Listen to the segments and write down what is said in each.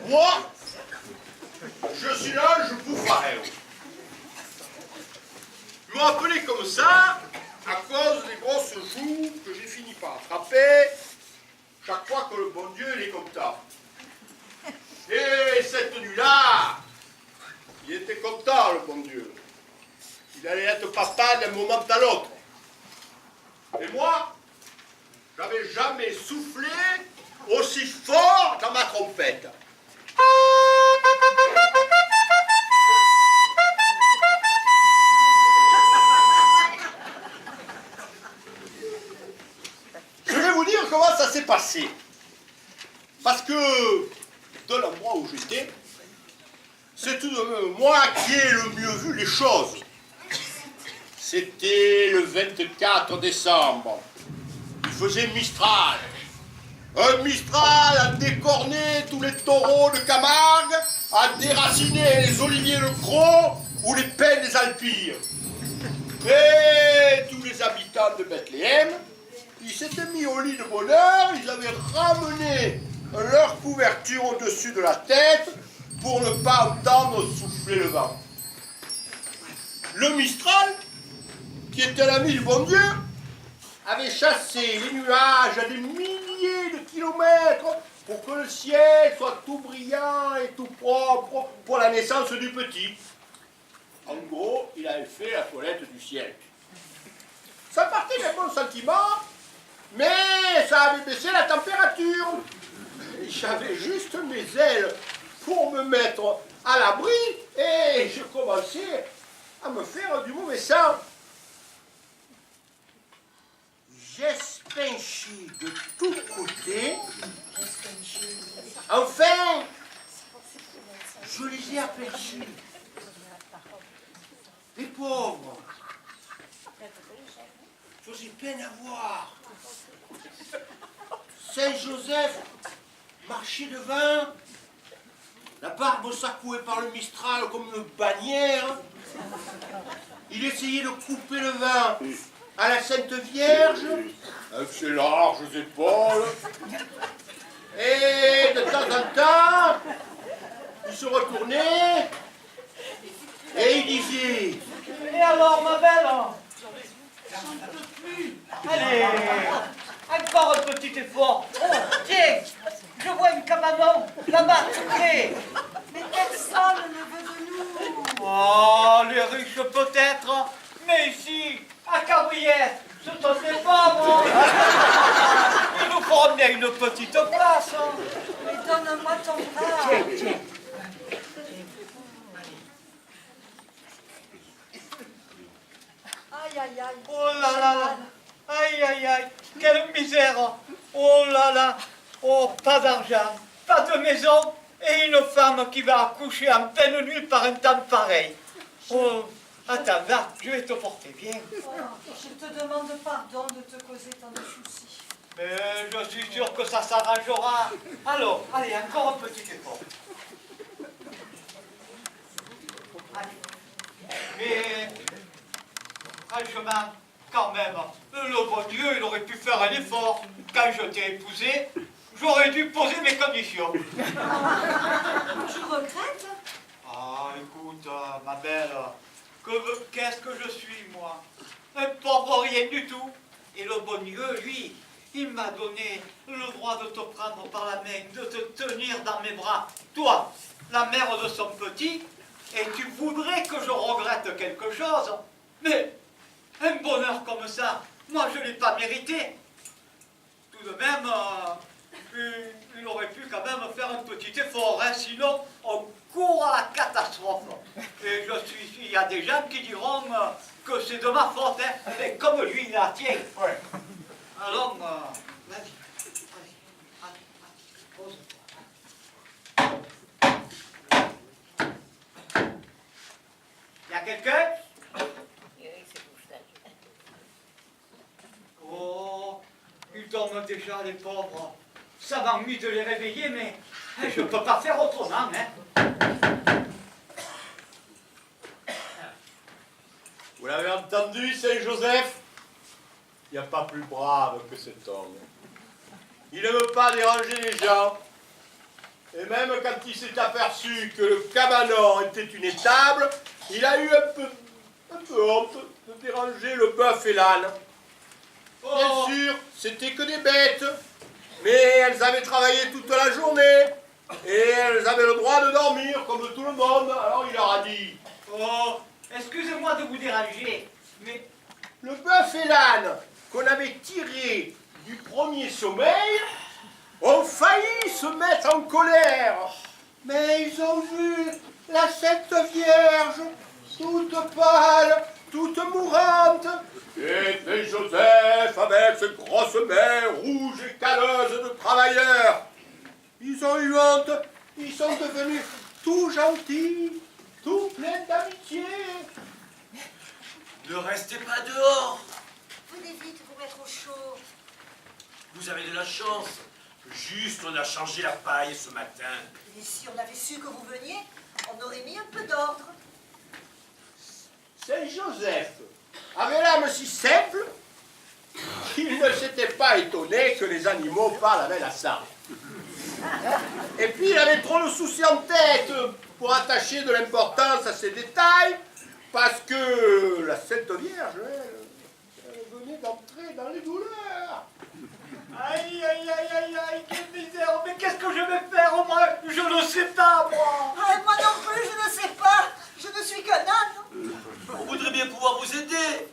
Moi, je suis l'ange Bouffarel. Ils m'ont appelé comme ça à cause des grosses joues que j'ai fini par attraper chaque fois que le bon Dieu il est content. Et cette nuit-là, il était content, le bon Dieu. Il allait être papa d'un moment à l'autre. Et moi, j'avais jamais soufflé aussi fort dans ma trompette. Je vais vous dire comment ça s'est passé. Parce que, de l'endroit où j'étais, c'est tout de même moi qui ai le mieux vu les choses. C'était le 24 décembre. Il faisait Mistral. Un Mistral a décorné tous les taureaux de Camargue, a déraciné les oliviers de Cros ou les pins des Alpilles. Et tous les habitants de Bethléem, ils s'étaient mis au lit de bonheur, ils avaient ramené leur couverture au-dessus de la tête pour ne pas entendre souffler le vent. Le Mistral, qui était l'ami du bon Dieu, avait chassé les nuages à des milliers de kilomètres pour que le ciel soit tout brillant et tout propre pour la naissance du petit. En gros, il avait fait la toilette du ciel. Ça partait d'un bon sentiment, mais ça avait baissé la température. Et j'avais juste mes ailes pour me mettre à l'abri et je commençais à me faire du mauvais sang. J'espinchis de tous côtés. Enfin, je les ai aperçus. Les pauvres. Faisait peine à voir. Saint-Joseph marchait devant, la barbe secouée par le Mistral comme une bannière. Il essayait de couper le vin à la Sainte Vierge, avec ses larges épaules. Et de temps en temps, il se retournait et il disait: Et alors, ma belle, j'en peux plus. Allez, encore un petit effort. Oh, tiens, je vois une cabane là-bas, tout près. Mais personne ne veut de nous. Oh, les riches peut-être, mais ici, à Cabriès, ce sont des pauvres. Ils nous feront bien une petite place. Mais donne-moi ton pain. Aïe, aïe, aïe. Oh là là là. Aïe, aïe, aïe. Quelle misère. Oh là là. Oh, pas d'argent, pas de maison et une femme qui va accoucher en pleine nuit par un temps pareil. Oh, attends, là, je vais te porter bien. Oh, je te demande pardon de te causer tant de soucis. Mais je suis sûr que ça s'arrangera. Alors, allez, encore un petit effort. Allez. Mais, franchement, quand même, le bon Dieu, il aurait pu faire un effort. Quand je t'ai épousé, j'aurais dû poser mes conditions. Tu regrettes? Ah, écoute, ma belle, qu'est-ce que je suis, moi? Un pauvre rien du tout. Et le bon Dieu, lui, il m'a donné le droit de te prendre par la main, de te tenir dans mes bras. Toi, la mère de son petit, et tu voudrais que je regrette quelque chose. Mais un bonheur comme ça, moi, je ne l'ai pas mérité. Tout de même, il aurait pu quand même faire un petit effort, hein, sinon on court à la catastrophe. Et il y a des gens qui diront que c'est de ma faute, hein, mais comme lui, il la tient. Ouais. Alors, vas-y, pose-toi. Il y a quelqu'un? Oh, ils dorment déjà, les pauvres. Ça m'ennuie de les réveiller, mais je ne peux pas faire autrement, hein. Vous l'avez entendu, Saint-Joseph? Il n'y a pas plus brave que cet homme. Il ne veut pas déranger les gens. Et même quand il s'est aperçu que le cabanon était une étable, il a eu un peu honte de déranger le bœuf et l'âne. Bien sûr, c'était que des bêtes, mais elles avaient travaillé toute la journée et elles avaient le droit de dormir comme tout le monde. Alors il leur a dit: Oh, excusez-moi de vous déranger, mais le bœuf et l'âne qu'on avait tirés du premier sommeil ont failli se mettre en colère. Mais ils ont vu la Sainte Vierge, toute pâle, toute mourante, et Saint Joseph avec ses grosses mains rouges et calleuses de travailleurs. Ils ont eu honte, ils sont devenus tout gentils, tout pleins d'amitié. Ne restez pas dehors. Venez vite vous mettre au chaud. Vous avez de la chance. Juste, on a changé la paille ce matin. Et si on avait su que vous veniez, on aurait mis un peu d'ordre. Saint Joseph avait l'âme si simple qu'il ne s'était pas étonné que les animaux parlent avec la sarre. Et puis il avait trop de soucis en tête pour attacher de l'importance à ces détails, parce que la Sainte Vierge, elle venait d'entrer dans les douleurs. aïe, aïe, aïe, aïe, aïe, quelle misère, mais qu'est-ce que je vais faire au moins? Je ne sais pas, moi. Ah, moi non plus, je ne sais pas. Je ne suis qu'un âne. On voudrait bien pouvoir vous aider,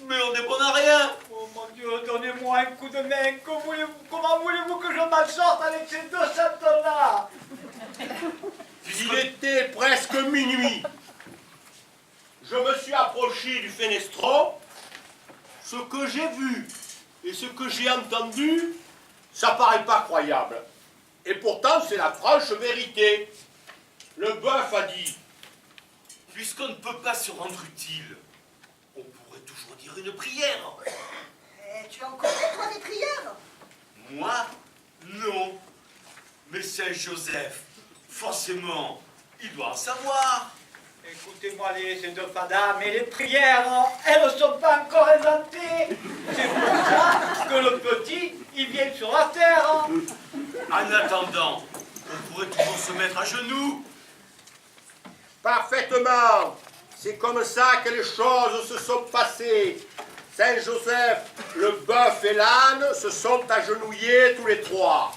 mais on n'est bon à rien. Oh mon Dieu, donnez-moi un coup de main. Comment voulez-vous que je m'en sorte avec ces deux chatons-là? Il était presque minuit. Je me suis approché du fenestron. Ce que j'ai vu et ce que j'ai entendu, ça paraît pas croyable. Et pourtant, c'est la franche vérité. Le bœuf a dit: Puisqu'on ne peut pas se rendre utile, on pourrait toujours dire une prière. Tu en connais, toi, des prières? Moi, non. Mais Saint Joseph, forcément, il doit en savoir. Écoutez-moi, ces deux fadas, mais les prières, hein, elles ne sont pas encore inventées. C'est pour ça que le petit, il vient sur la terre. Hein. En attendant, on pourrait toujours se mettre à genoux. Parfaitement. C'est comme ça que les choses se sont passées. Saint Joseph, le bœuf et l'âne se sont agenouillés tous les trois.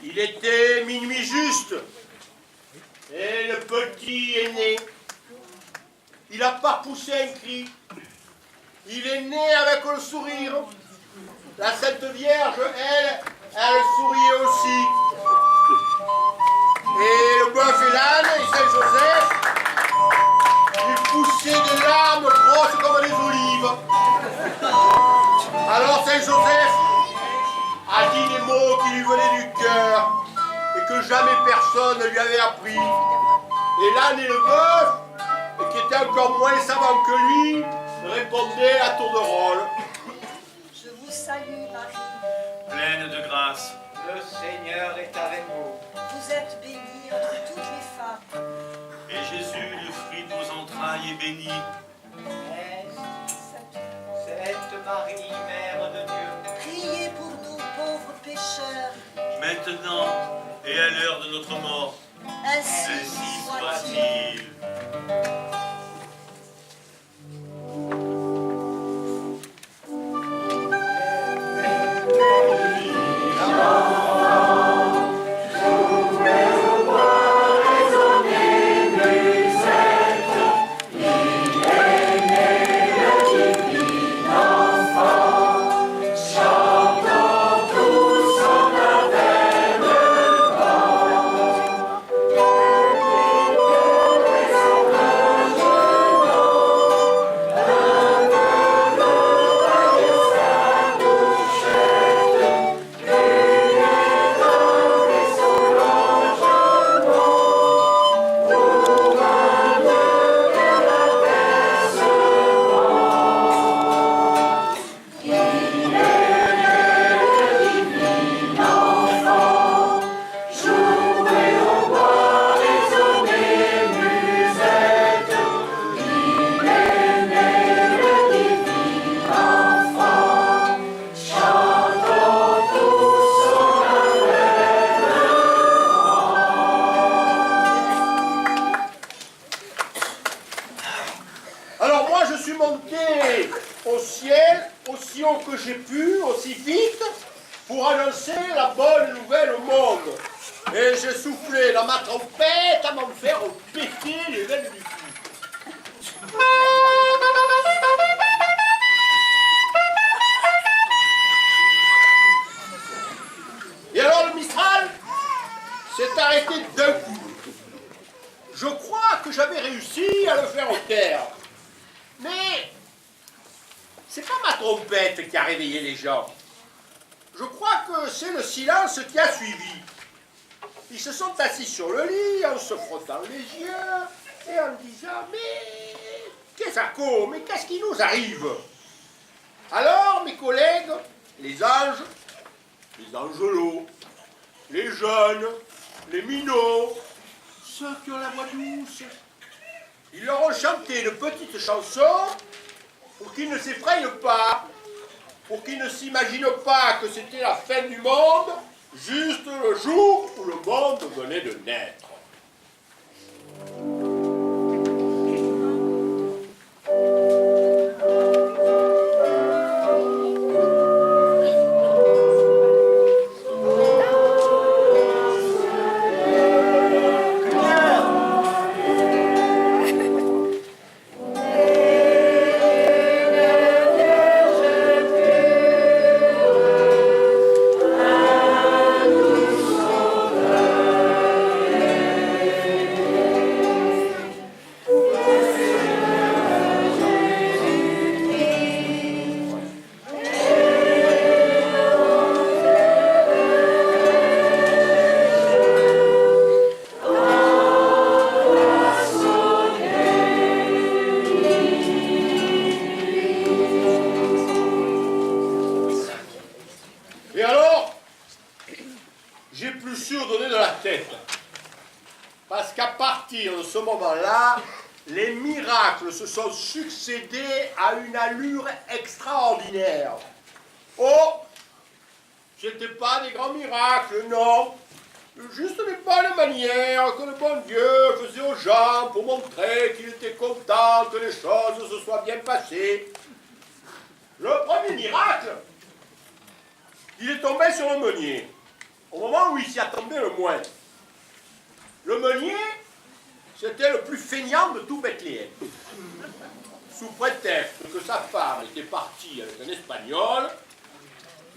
Il était minuit juste, et le petit est né. Il n'a pas poussé un cri. Il est né avec le sourire. La Sainte Vierge, elle souriait aussi. Et le bœuf et l'âne et Saint Joseph, ils poussaient des larmes grosses comme des olives. Alors Saint Joseph a dit des mots qui lui venaient du cœur et que jamais personne ne lui avait appris. Et l'âne et le bœuf, qui étaient encore moins savants que lui, répondaient à tour de rôle. Je vous salue, Marie. Pleine de grâce. Le Seigneur est avec vous. Vous êtes bénie entre toutes les femmes. Et Jésus, le fruit de vos entrailles, est béni. Sainte Marie, Mère de Dieu, Priez pour nous, pauvres pécheurs. Maintenant et à l'heure de notre mort. Ainsi, Ainsi soit-il. soit-il. monté au ciel aussi haut que j'ai pu, aussi vite, pour annoncer la bonne nouvelle au monde. Et j'ai soufflé dans ma trompette à m'en faire péter les veines du cou. Et alors le Mistral s'est arrêté d'un coup. Je crois que j'avais réussi à le faire taire. Mais c'est pas ma trompette qui a réveillé les gens. Je crois que c'est le silence qui a suivi. Ils se sont assis sur le lit en se frottant les yeux et en disant « Mais qu'est-ce qui nous arrive ?» Alors mes collègues, les anges, les angelots, les jeunes, les minots, ceux qui ont la voix douce, ils leur ont chanté une petite chanson pour qu'ils ne s'effrayent pas, pour qu'ils ne s'imaginent pas que c'était la fin du monde, juste le jour où le monde venait de naître. Et alors, j'ai plus sûr donner de la tête. Parce qu'à partir de ce moment-là, les miracles se sont succédés à une allure extraordinaire. Oh, c'était pas des grands miracles, non. Juste des bonnes manières que le bon Dieu faisait aux gens pour montrer qu'il était content que les choses se soient bien passées. Le premier miracle, il est tombé sur le meunier, au moment où il s'y attendait le moins. Le meunier, c'était le plus feignant de tout Bethléem. Sous prétexte que sa femme était partie avec un Espagnol,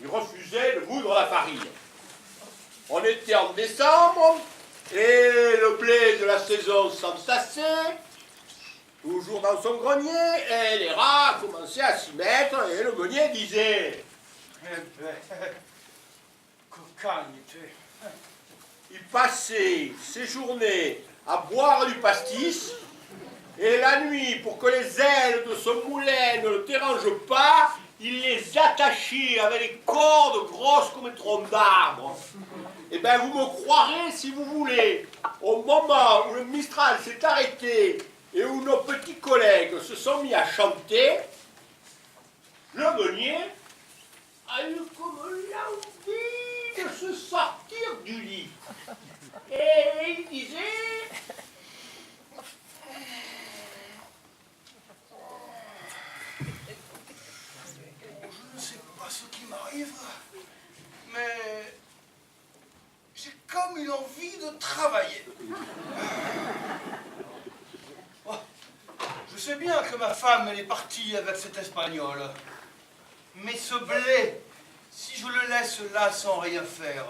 il refusait de moudre la farine. On était en décembre, et le blé de la saison s'entassait, toujours dans son grenier, et les rats commençaient à s'y mettre, et le meunier disait... Il passait ses journées à boire du pastis, et la nuit, pour que les ailes de ce moulin ne le dérangent pas, il les attachait avec des cordes grosses comme un tronc d'arbre. Eh bien, vous me croirez si vous voulez, au moment où le Mistral s'est arrêté et où nos petits collègues se sont mis à chanter, le meunier a eu comme l'envie de se sortir du lit. Et il disait... Je ne sais pas ce qui m'arrive, mais j'ai comme une envie de travailler. Oh, je sais bien que ma femme elle est partie avec cet Espagnol, mais ce blé, si je le laisse là sans rien faire,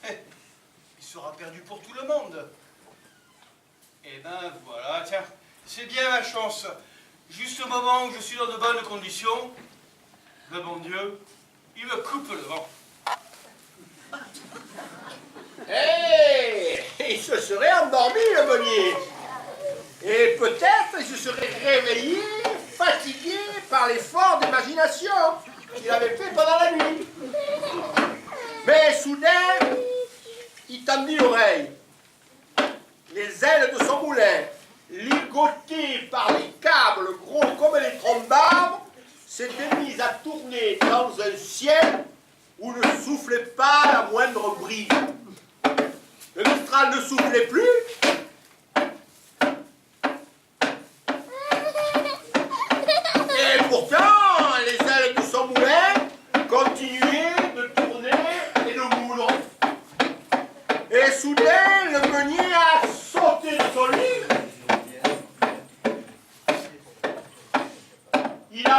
il sera perdu pour tout le monde. Eh ben voilà, tiens, c'est bien ma chance. Juste au moment où je suis dans de bonnes conditions, le bon Dieu, il me coupe le vent. Hé, il se serait endormi, le meunier. Et peut-être il se serait réveillé, fatigué par l'effort d'imagination qu'il avait fait pendant la nuit. Mais soudain, il tendit l'oreille. Les ailes de son moulin, ligotées par les câbles gros comme des troncs d'arbres, s'étaient mises à tourner dans un ciel où ne soufflait pas la moindre brise. Le Mistral ne soufflait plus.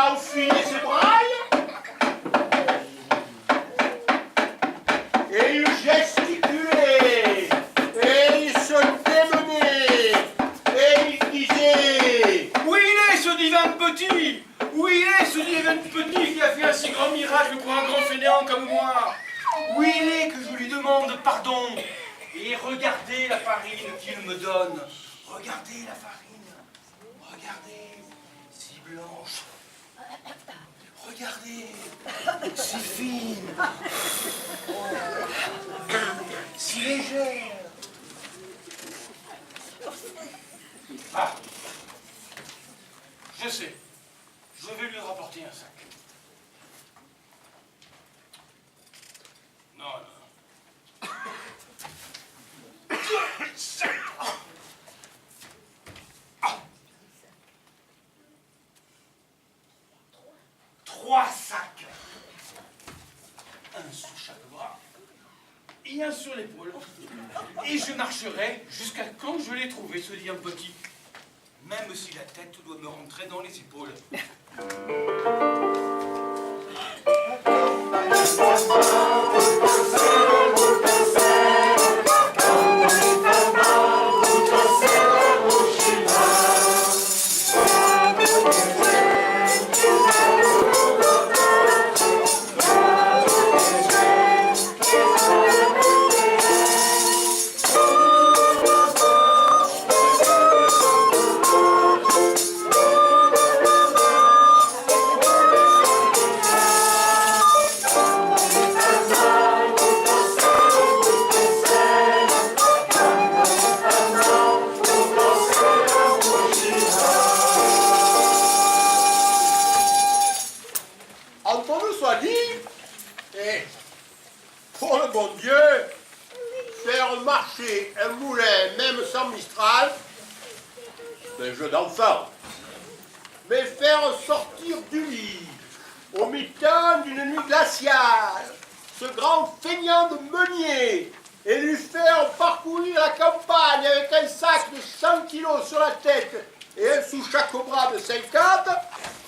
a enfilé ses brailles et il gesticulait et il se démenait et il disait: Où il est ce divin petit? Où il est ce divin petit qui a fait un si grand miracle pour un grand fainéant comme moi? Où il est que je lui demande pardon? Et regardez la farine qu'il me donne. Regardez la farine. Regardez, si blanche. Regardez, si fine. Si légère. Ah, je sais. Je vais lui rapporter un sac. Non, non. Trois sacs. Un sous chaque bras et un sur l'épaule. Et je marcherai jusqu'à quand je l'ai trouvé, ce divin petit. Même si la tête doit me rentrer dans les épaules. Entre nous soit dit, et pour le bon Dieu, faire marcher un moulin, même sans Mistral, c'est un jeu d'enfant. Mais faire sortir du lit, au mi-temps d'une nuit glaciale, ce grand feignant de meunier, et lui faire parcourir la campagne avec un sac de 100 kilos sur la tête et un sous chaque bras de 50,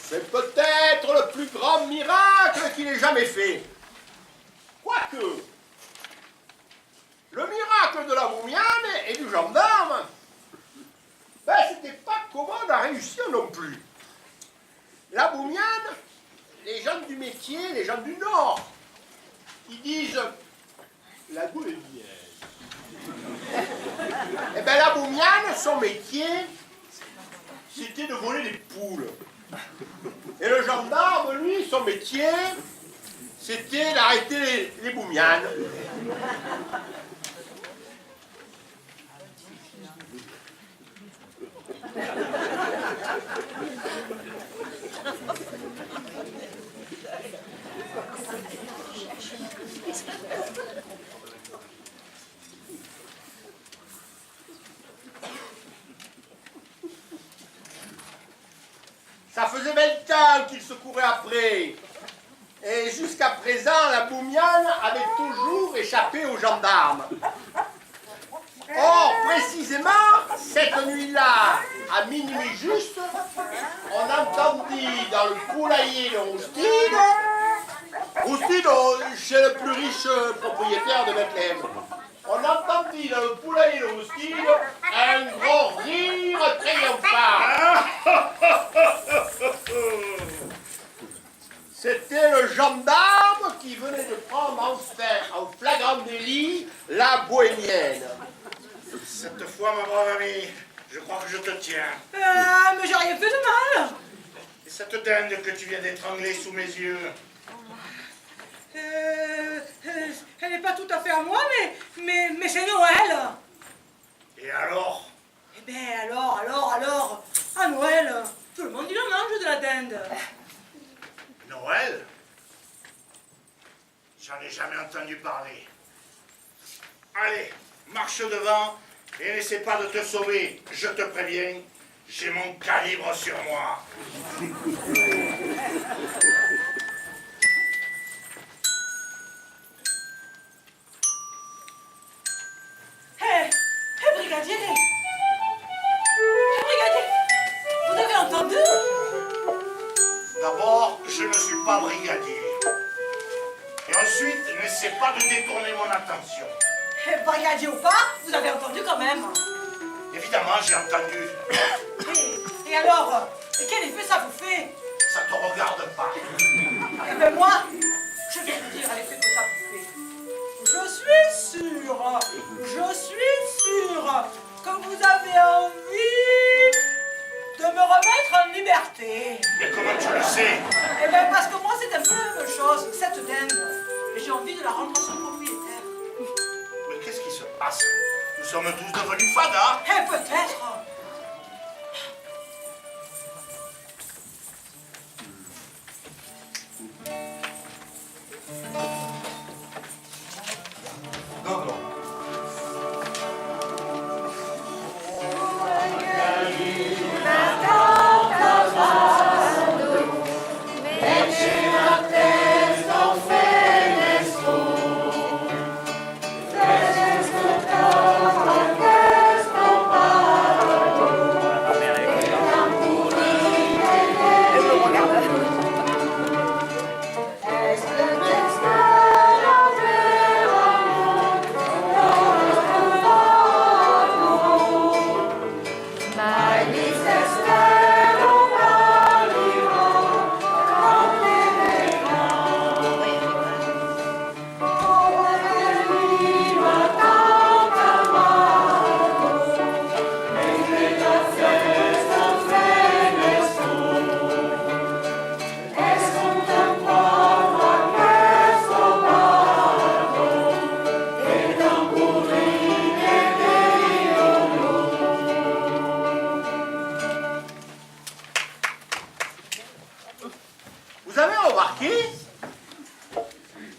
c'est peut-être le plus grand miracle qu'il ait jamais fait. Quoique, le miracle de la Boumiane et du gendarme, ben c'était pas commode à réussir non plus. La Boumiane, les gens du métier, les gens du Nord, ils disent la Boumiane. Eh bien la Boumiane, son métier, c'était de voler des poules. Et le gendarme, lui, son métier, c'était d'arrêter les Boumianes. Ça faisait 20 ans qu'il se courait après. Et jusqu'à présent, la Boumiane avait toujours échappé aux gendarmes. Or, précisément, cette nuit-là, à minuit juste, on entendit dans le poulailler de Roustine, chez le plus riche propriétaire de Bethléem, on entendit dans le poulailler de Roustine un gros rire triomphant. C'était le gendarme qui venait de prendre enfin en flagrant délit la bohémienne. Cette fois, ma brave amie, je crois que je te tiens. Mais j'ai rien fait de mal. Et cette dinde que tu viens d'étrangler sous mes yeux, Elle n'est pas tout à fait à moi, mais c'est Noël. et alors? Eh bien, alors, à Noël, tout le monde il en mange de la dinde. Noël? J'en ai jamais entendu parler. Allez, marche devant et n'essaie pas de te sauver. Je te préviens, j'ai mon calibre sur moi. Hé, brigadier! Hé, brigadier! Vous avez entendu? D'abord, pas brigadier. Et ensuite, n'essaie pas de détourner mon attention. Eh, brigadier ou pas, vous avez entendu quand même. Évidemment, j'ai entendu. Et alors, quel effet ça vous fait? Ça te regarde pas. Eh ben moi, je vais vous dire l'effet que ça vous fait. Je suis sûre que vous avez envie de me remettre en liberté. Mais comment tu le sais? Eh bien, parce que moi, c'est un peu la même chose, cette dinde. Et j'ai envie de la rendre à son propriétaire. Mais qu'est-ce qui se passe? Nous sommes tous devenus fadas. Eh, peut-être. Non, non. Vous avez remarqué?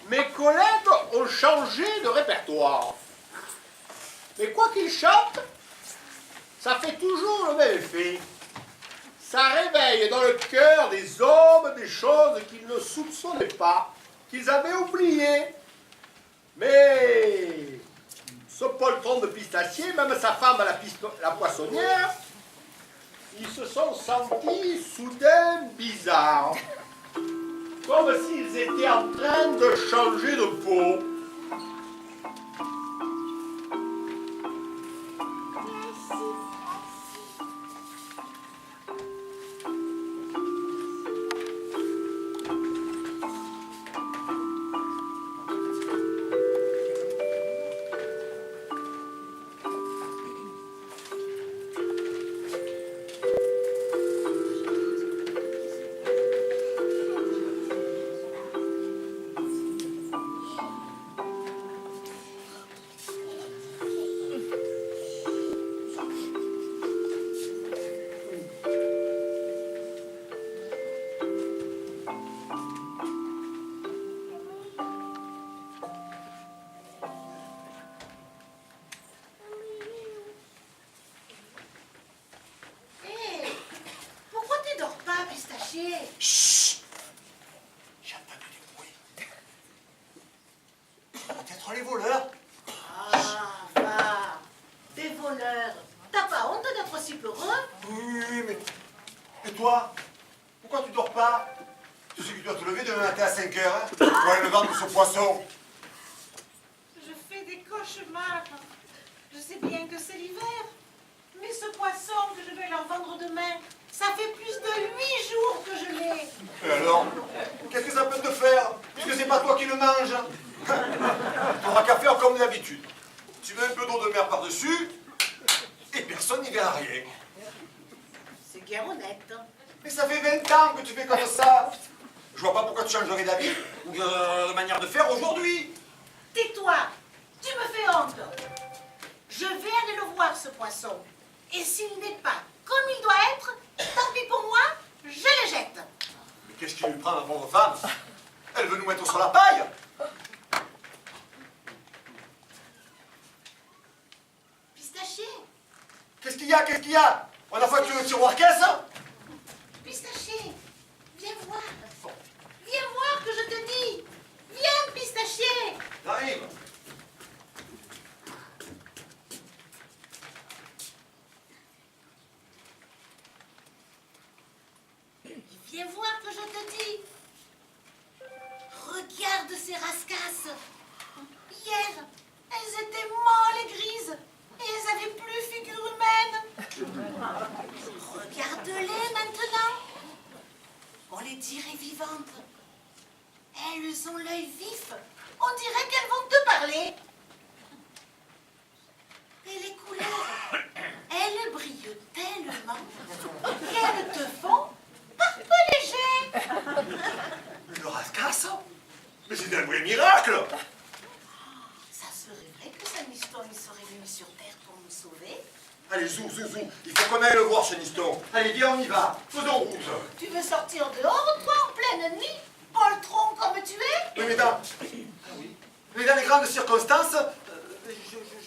Mes collègues ont changé de répertoire. Mais quoi qu'ils chantent, ça fait toujours le même effet. Ça réveille dans le cœur des hommes des choses qu'ils ne soupçonnaient pas, qu'ils avaient oubliées. Mais ce poltron de pistachier, même sa femme la poissonnière, ils se sont sentis soudain bizarres. Comme s'ils étaient en train de changer de peau. Pourquoi tu dors pas, pistachier? Chut! J'ai entendu du bruit. Peut-être les voleurs. Ah, va. Des voleurs. T'as pas honte d'être si peureux? Oui, mais... Et toi? Pourquoi tu dors pas? Tu sais que tu dois te lever demain matin à 5 heures, hein, pour aller le vendre ce poisson. Je fais des cauchemars. Je sais bien que c'est l'hiver. Mais ce poisson que je vais leur vendre demain, ça fait plus de 8 jours que je l'ai. Et alors? Qu'est-ce que ça peut te faire, puisque c'est pas toi qui le manges? Tu n'auras qu'à faire comme d'habitude. Tu mets un peu d'eau de mer par-dessus, et personne n'y verra rien. C'est bien honnête. Mais ça fait 20 ans que tu fais comme ça. Je vois pas pourquoi tu changerais d'avis ou de manière de faire aujourd'hui. Tais-toi. Tu me fais honte. Je vais aller le voir, ce poisson. Et s'il n'est pas comme il doit être, tant pis pour moi, je le jette. Mais qu'est-ce qui lui prend, la pauvre femme? Elle veut nous mettre sur la paille. Pistachier. Qu'est-ce qu'il y a? Qu'est-ce qu'il y a? On a fait le tiroir caisse? Pistachier. Viens voir. Viens voir que je te dis. Viens, pistachier. J'arrive. Viens voir que je te dis. ces rascasses. Hier, elles étaient molles et grises. Et elles avaient plus figure humaine. Regarde-les maintenant. On les dirait vivantes. Elles ont l'œil vif. On dirait qu'elles vont te parler. Et les couleurs, elles brillent tellement qu'elles te font un peu léger. Le rascasse? Mais c'est un vrai miracle! Ça serait vrai que Saint-Miston il serait venu sur Terre pour nous sauver? Allez, zou, il faut qu'on aille le voir, ce Niston. Allez, viens, on y va. Faisons route. Tu veux sortir dehors, toi, en pleine nuit? Poltron comme tu es? Oui, mais dans les grandes circonstances,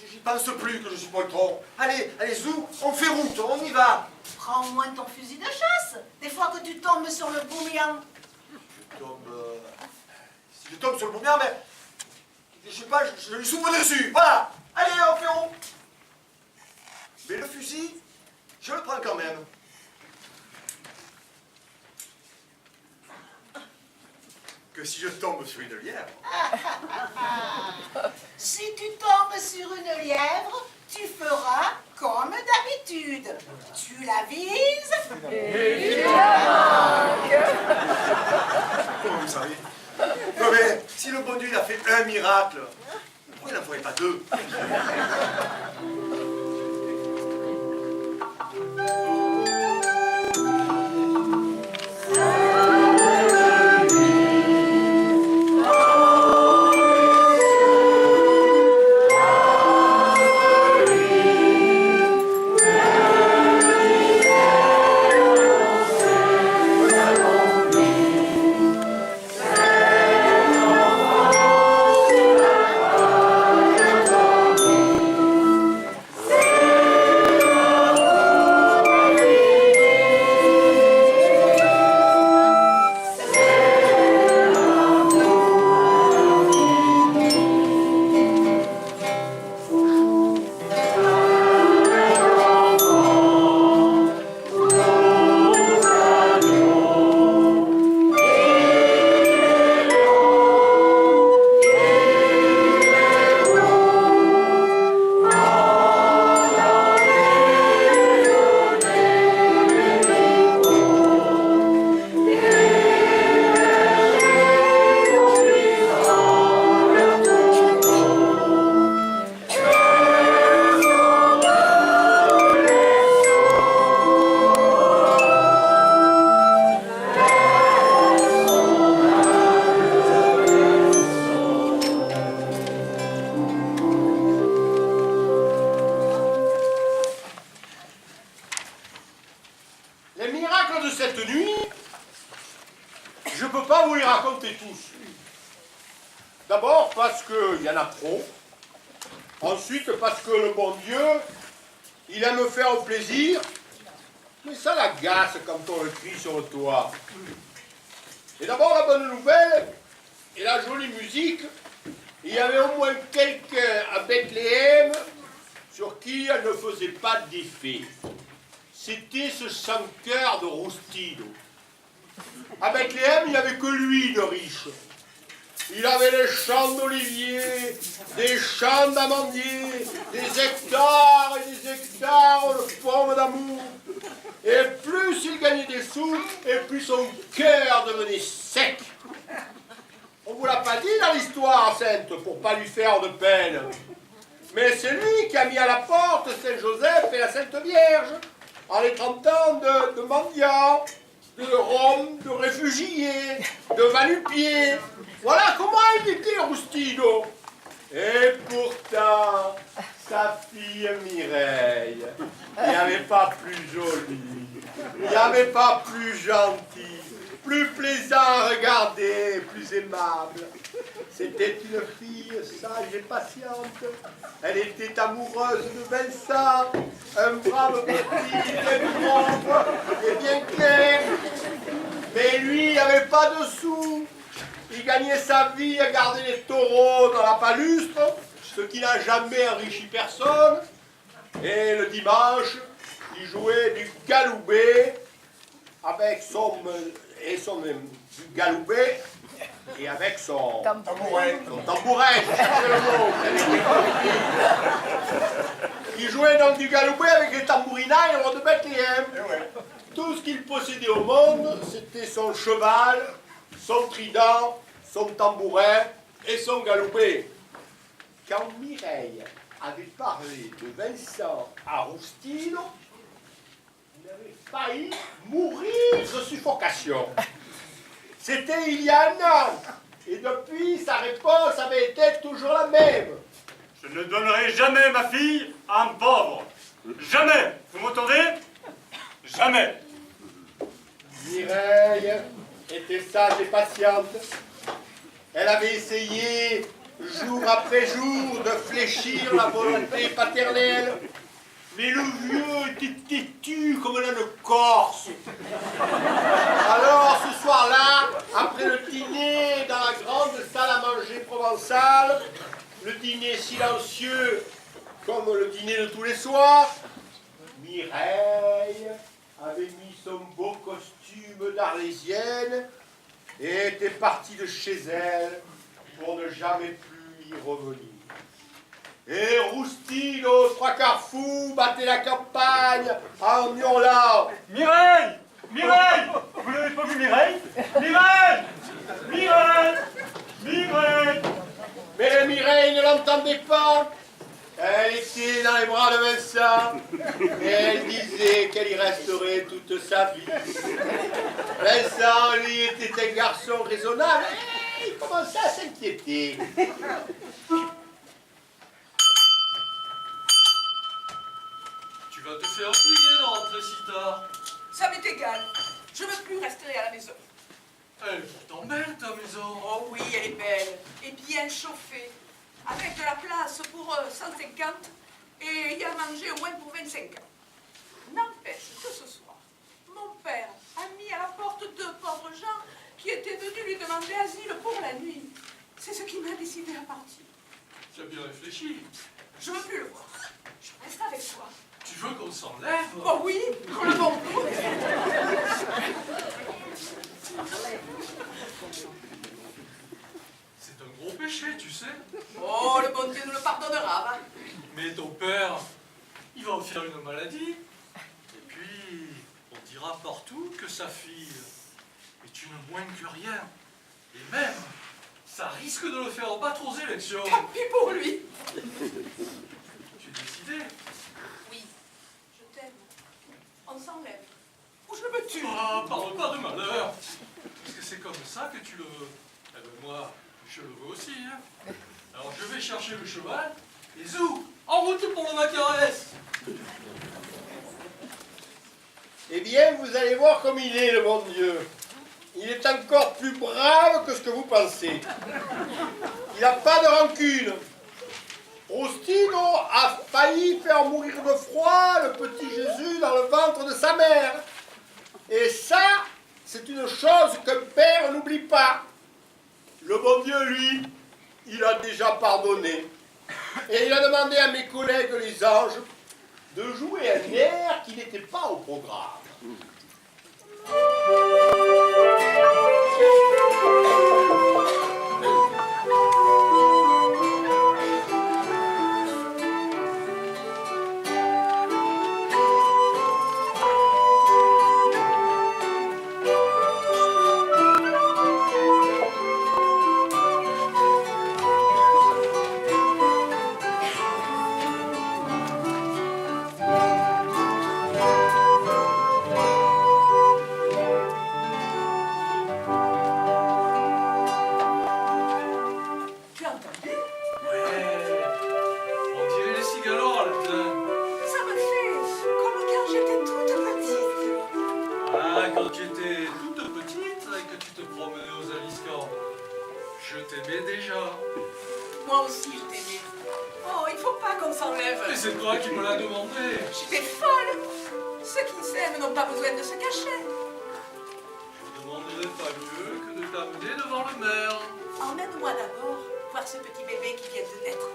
j'y pense plus que je suis poltron. Allez, zou, on fait route, on y va. Prends au moins ton fusil de chasse, des fois que tu tombes sur le bouillon. Si je tombe sur le bouillon, mais je sais pas, je lui souffle dessus. Voilà. Allez, on fait route. Mais le fusil, je le prends quand même. Que si je tombe sur une lièvre. Si tu tombes sur une lièvre, tu feras comme d'habitude. Tu la vises. Comment vous savez? Non mais, si le bon Dieu il a fait un miracle, pourquoi il n'en ferait pas deux? Les miracles de cette nuit, je ne peux pas vous les raconter tous. D'abord parce qu'il y en a trop. Ensuite parce que le bon Dieu, il aime faire plaisir. Mais ça l'agace quand on le crie sur le toit. Et d'abord la bonne nouvelle et la jolie musique. Il y avait au moins quelqu'un à Bethléem sur qui elle ne faisait pas d'effet. C'était ce chanteur de Rustido. À Bethléem, il n'y avait que lui de riche. Il avait des champs d'oliviers, des champs d'amandiers, des hectares et des hectares de pommes d'amour. Et plus il gagnait des sous, et plus son cœur devenait sec. On ne vous l'a pas dit dans l'histoire, Sainte, pour pas lui faire de peine. Mais c'est lui qui a mis à la porte Saint-Joseph et la Sainte Vierge, en les traitant de mendiants, de roms, de réfugiés, de va-nu-pieds. Voilà comment il était, Rustido. Et pourtant, sa fille Mireille, il n'y avait pas plus jolie, il n'y avait pas plus gentil, plus plaisant à regarder, plus aimable. C'était une fille sage et patiente. Elle était amoureuse de Vincent, un brave petit, bien propre et bien clair. Mais lui, il n'avait pas de sous. Il gagnait sa vie à garder les taureaux dans la palustre, ce qui n'a jamais enrichi personne. Et le dimanche, il jouait du galoubet avec du galoubet Et avec son Tambouret. tambouret, je cherchais le mot, vous avez compris. Il jouait donc du galoubet avec les tambourinailles au roi de Bethléem. Eh ouais. Tout ce qu'il possédait au monde, c'était son cheval, son trident, son tambouret et son galoubet. Quand Mireille avait parlé de Vincent à Roustino, il avait failli mourir de suffocation. C'était il y a un an, et depuis, sa réponse avait été toujours la même. Je ne donnerai jamais ma fille à un pauvre. Jamais. Vous m'entendez? Jamais. Mireille était sage et patiente. Elle avait essayé, jour après jour, de fléchir la volonté paternelle. Mais le vieux était têtu comme l'âne corse. Alors, ce soir-là, après le dîner dans la grande salle à manger provençale, le dîner silencieux comme le dîner de tous les soirs, Mireille avait mis son beau costume d'arlésienne et était partie de chez elle pour ne jamais plus y revenir. Et Roustino, trois quarts fou, battait la campagne en hurlant. Mireille! Mireille! Vous n'avez pas vu Mireille? Mireille! Mireille! Mireille! Mais Mireille ne l'entendait pas. Elle était dans les bras de Vincent et elle disait qu'elle y resterait toute sa vie. Vincent, lui, était un garçon raisonnable et il commençait à s'inquiéter. Tu vas te faire plier de rentrer si tard. Ça m'est égal. Je veux plus rester à la maison. Elle est pourtant belle ta maison. Oh oui, elle est belle et bien chauffée. Avec de la place pour 150 et il y a à manger au moins pour 25 ans. N'empêche que ce soir, mon père a mis à la porte deux pauvres gens qui étaient venus lui demander asile pour la nuit. C'est ce qui m'a décidé à partir. Tu as bien réfléchi. Je veux plus le voir. Je reste avec toi. Tu veux qu'on s'enlève? Oh oui, pour le bon coup. C'est un gros péché, tu sais. Oh, le bon Dieu nous le pardonnera, va. Mais ton père, il va en faire une maladie. Et puis, on dira partout que sa fille est une moins que rien. Et même, ça risque de le faire battre aux élections. Tant pis pour lui. Tu es décidé? Oui, je t'aime. On s'enlève. Ou je me tue. Ah, parle pas de malheur. Parce que c'est comme ça que tu le veux. Eh ben moi, je le veux aussi. Hein. Alors je vais chercher le cheval et zou, en route pour le Macarès. Eh bien, vous allez voir comme il est, le bon Dieu. Il est encore plus brave que ce que vous pensez. Il n'a pas de rancune. Roustino a failli faire mourir de froid le petit Jésus dans le ventre de sa mère. Et ça, c'est une chose qu'un père n'oublie pas. Le bon Dieu, lui, il a déjà pardonné. Et il a demandé à mes collègues les anges de jouer un air qui n'était pas au programme. Moi aussi, je t'aimais. Oh, il faut pas qu'on s'enlève. Mais c'est toi qui me l'as demandé. J'étais folle. Ceux qui s'aiment n'ont pas besoin de se cacher. Je ne demanderais pas mieux que de t'amener devant le maire. Emmène-moi d'abord voir ce petit bébé qui vient de naître.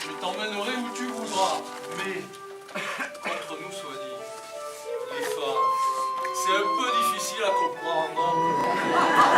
Je t'emmènerai où tu voudras. Mais, entre nous soit dit, les femmes, c'est un peu difficile à comprendre.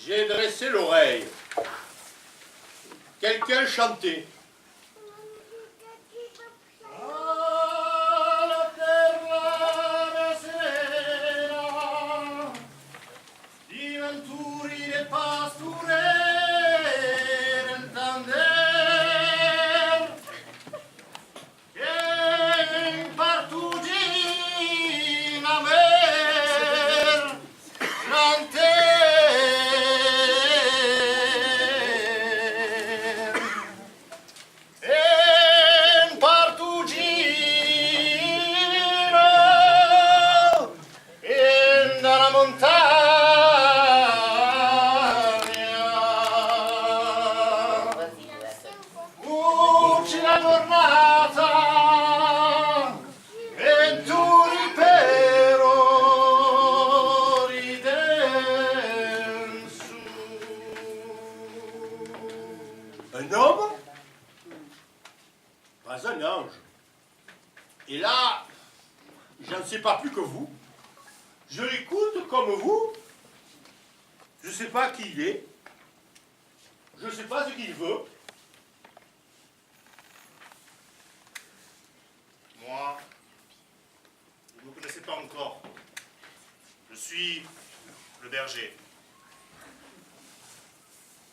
J'ai dressé l'oreille. Quelqu'un chantait. Un homme? Pas un ange. Et là, j'en sais pas plus que vous. Je l'écoute comme vous. Je sais pas qui il est. Je sais pas ce qu'il veut. Moi, vous ne me connaissez pas encore. Je suis le berger.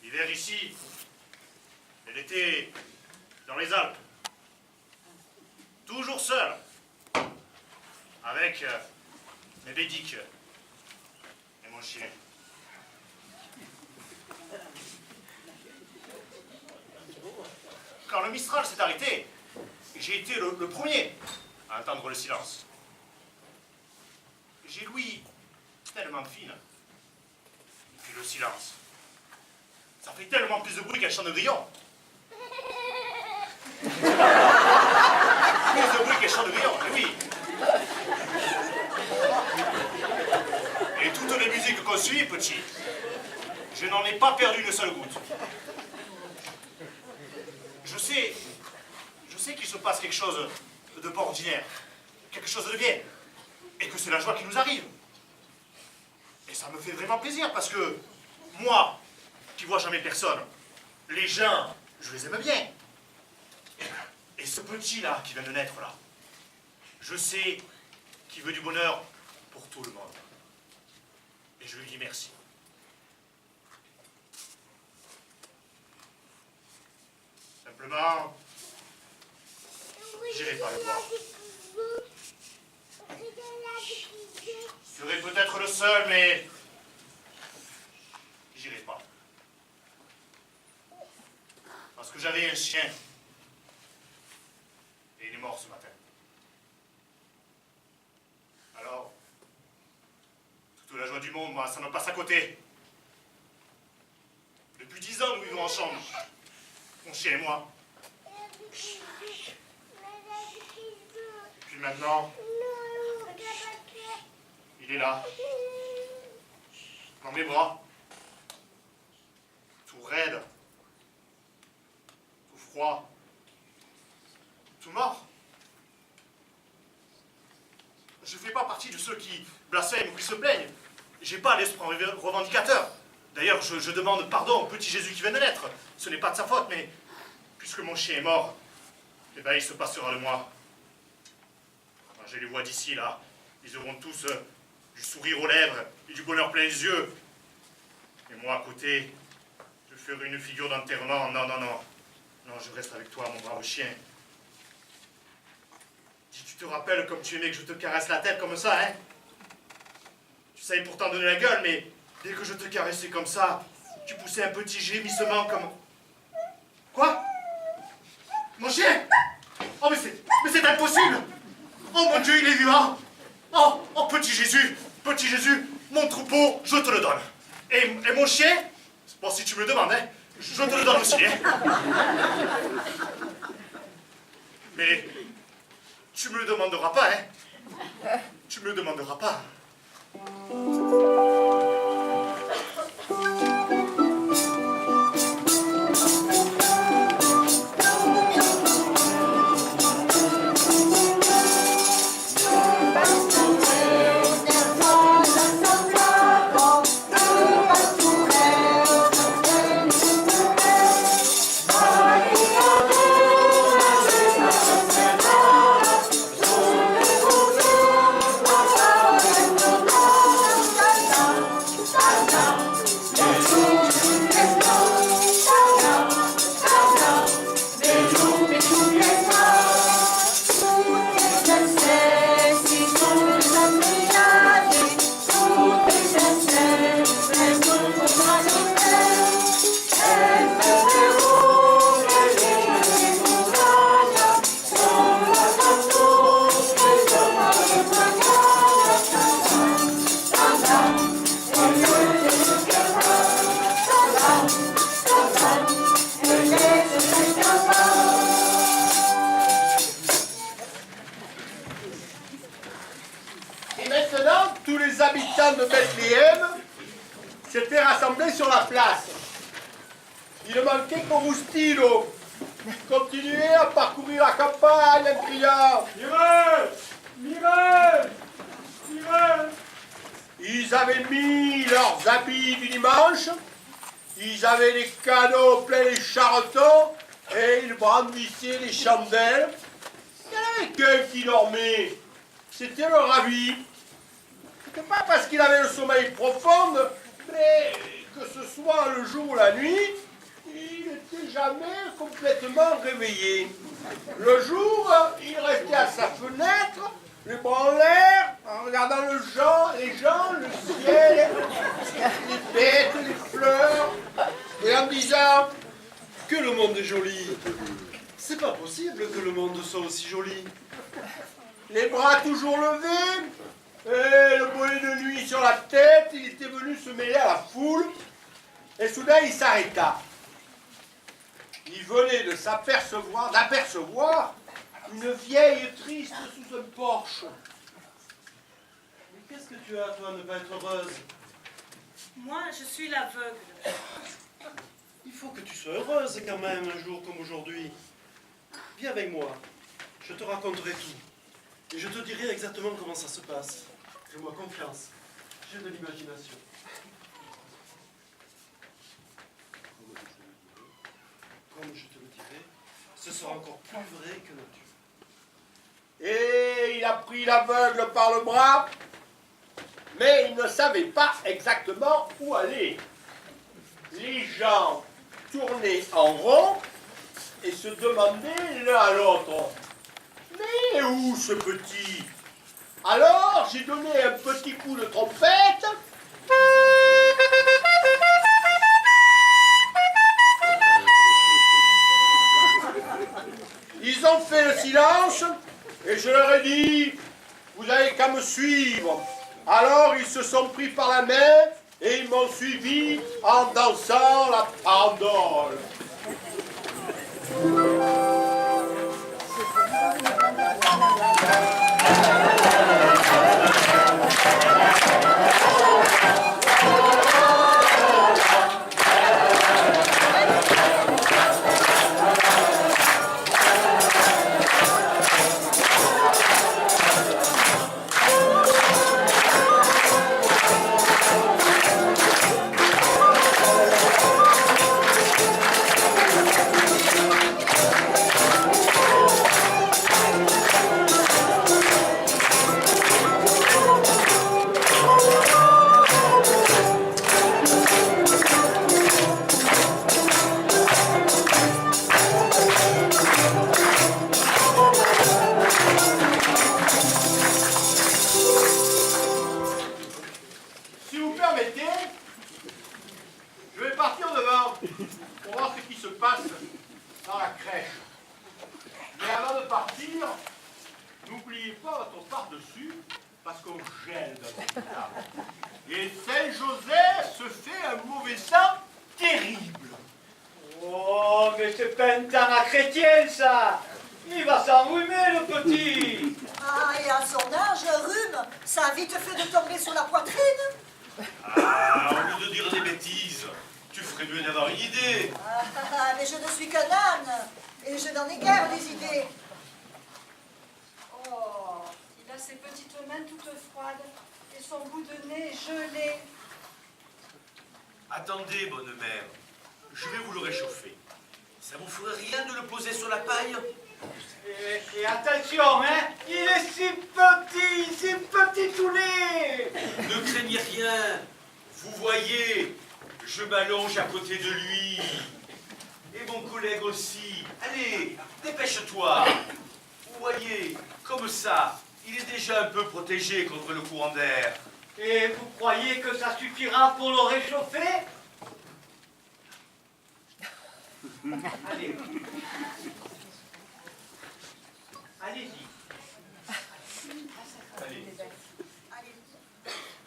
L'hiver ici, et l'été dans les Alpes. Toujours seul, avec mes bédiques et mon chien. Quand le Mistral s'est arrêté, j'ai été le premier à entendre le silence. J'ai l'ouïe tellement fine. Et puis le silence. Ça fait tellement plus de bruit qu'un chant de grillon. Plus de bruit qu'un chant de grillon, oui. Et toutes les musiques qu'on suit, petit, je n'en ai pas perdu une seule goutte. Je sais qu'il se passe quelque chose de pas ordinaire, quelque chose de bien, et que c'est la joie qui nous arrive. Et ça me fait vraiment plaisir, parce que moi, qui vois jamais personne, les gens, je les aime bien. Et ce petit-là, qui vient de naître là, je sais qu'il veut du bonheur pour tout le monde. Et je lui dis merci. Simplement, j'irai pas le voir. Je serai peut-être le seul, mais j'irai pas. Parce que j'avais un chien. Et il est mort ce matin. Alors, toute la joie du monde, moi, ça me passe à côté. Depuis 10 ans, nous vivons ensemble. Mon chien et moi. Et puis maintenant, il est là. Dans mes bras. Tout raide. Tout froid. Tout mort. Je ne fais pas partie de ceux qui blasphèment ou qui se plaignent. J'ai pas l'esprit revendicateur. D'ailleurs, je demande pardon au petit Jésus qui vient de naître. Ce n'est pas de sa faute, mais puisque mon chien est mort, eh ben, il se passera de moi. Quand je les vois d'ici, là, ils auront tous du sourire aux lèvres et du bonheur plein les yeux. Et moi, à côté, je ferai une figure d'enterrement. Non, non, non. Non, je reste avec toi, mon brave chien. Tu te rappelles comme tu aimais que je te caresse la tête comme ça, hein? Tu savais pourtant donner la gueule, mais dès que je te caressais comme ça, tu poussais un petit gémissement comme... Quoi? Mon chien? Oh, mais c'est impossible! Oh mon Dieu, il est vivant! Oh, petit Jésus, mon troupeau, je te le donne. Et mon chien? Bon, si tu me le demandes, hein, je te le donne aussi, hein. Mais... tu me le demanderas pas, hein? Tu me le demanderas pas. la place. Il ne manquait qu'au Roustilo. Il continuait à parcourir la campagne en criant « Mireille! Mireille! Mireille! » Ils avaient mis leurs habits du dimanche, ils avaient les canaux pleins les charretons et ils brandissaient les chandelles. Il y en avait qu'un qui dormait, c'était le ravi. C'était pas parce qu'il avait le sommeil profond, mais que ce soit le jour ou la nuit, il n'était jamais complètement réveillé. Le jour, il restait à sa fenêtre, les bras en l'air, en regardant les gens, le ciel, les bêtes, les fleurs, et en disant Que le monde est joli. C'est pas possible que le monde soit aussi joli. les bras toujours levés, et le bonnet de nuit sur la tête, il était venu se mêler à la foule, et soudain il s'arrêta. Il venait d'apercevoir une vieille triste sous un porche. Mais qu'est-ce que tu as, toi, à ne pas être heureuse? Moi, je suis l'aveugle. Il faut que tu sois heureuse quand même, un jour comme aujourd'hui. Viens avec moi, je te raconterai tout. Et je te dirai exactement comment ça se passe. Fais-moi confiance, j'ai de l'imagination. Comme je te le dirai, ce sera encore plus vrai que nature. Et il a pris l'aveugle par le bras, mais il ne savait pas exactement où aller. Les gens tournaient en rond et se demandaient l'un à l'autre « Mais où ce petit ?» Alors j'ai donné un petit coup de trompette. Ils ont fait le silence et je leur ai dit « Vous n'avez qu'à me suivre ». Alors ils se sont pris par la main et ils m'ont suivi en dansant la pandole. Si vous permettez, je vais partir devant pour voir ce qui se passe dans la crèche. Mais avant de partir, n'oubliez pas votre par-dessus parce qu'on gèle dans cette table. Et Saint-Joseph se fait un mauvais sang terrible. Oh, mais c'est pas un temps chrétien, ça. Il va s'enrhumer, le petit. Ah, et à son âge, un rhume, ça a vite fait de tomber sur la poitrine. Ah, au lieu de dire des bêtises, tu ferais mieux d'avoir une idée. Mais je ne suis qu'un âne, et je n'en ai guère des idées. Oh, il a ses petites mains toutes froides, et son bout de nez gelé. Attendez, bonne mère, je vais vous le réchauffer. Ça vous ferait rien de le poser sur la paille? Et attention, hein, il est si petit toulet. Ne craignez rien. Vous voyez, je m'allonge à côté de lui. Et mon collègue aussi. Allez, dépêche-toi. Vous voyez, comme ça, il est déjà un peu protégé contre le courant d'air. Et vous croyez que ça suffira pour le réchauffer? Allez. Allez-y.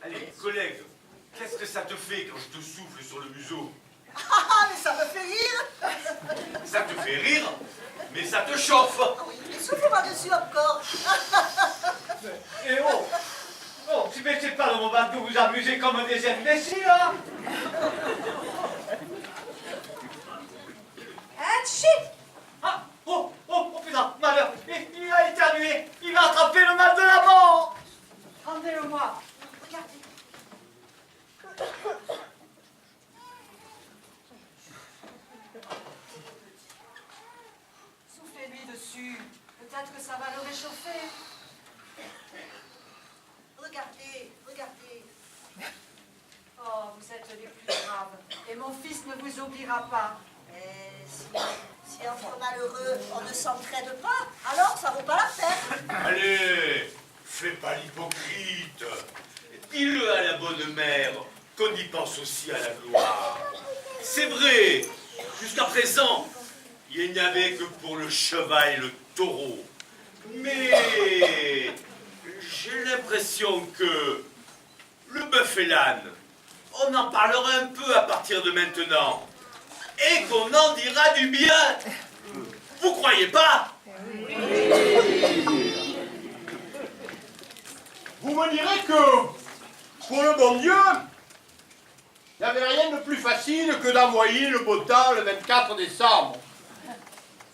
Allez, collègue, qu'est-ce que ça te fait quand je te souffle sur le museau? Ah, mais ça me fait rire. Ça te fait rire, mais ça te chauffe. Ah oui, mais soufflez-moi dessus encore. Et oh, oh, mais c'est pas le moment de vous amuser comme des imbéciles, hein. dessus. Peut-être que ça va le réchauffer. Regardez, regardez. Oh, vous êtes les plus braves. Et mon fils ne vous oubliera pas. Si entre malheureux, on ne s'entraide pas, alors ça vaut pas la peine. Allez, fais pas l'hypocrite. Dis-le à la bonne mère qu'on y pense aussi à la gloire. C'est vrai, jusqu'à présent, il n'y avait que pour le cheval et le taureau. Mais j'ai l'impression que le bœuf et l'âne, on en parlera un peu à partir de maintenant. Et qu'on en dira du bien. Vous croyez pas? Vous me direz que, pour le bon Dieu, il n'y avait rien de plus facile que d'envoyer le beau temps le 24 décembre.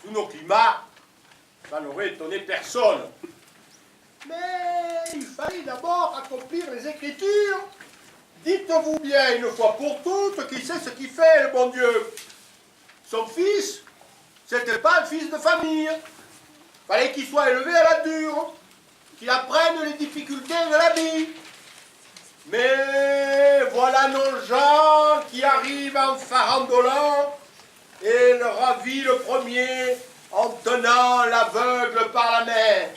Sous nos climats, ça n'aurait étonné personne. Mais il fallait d'abord accomplir les Écritures. Dites-vous bien une fois pour toutes qui sait ce qu'il fait, le bon Dieu. Son fils, c'était pas un fils de famille. Fallait qu'il soit élevé à la dure, qu'il apprenne les difficultés de la vie. Mais voilà nos gens qui arrivent en farandolant et le ravi le premier en tenant l'aveugle par la main.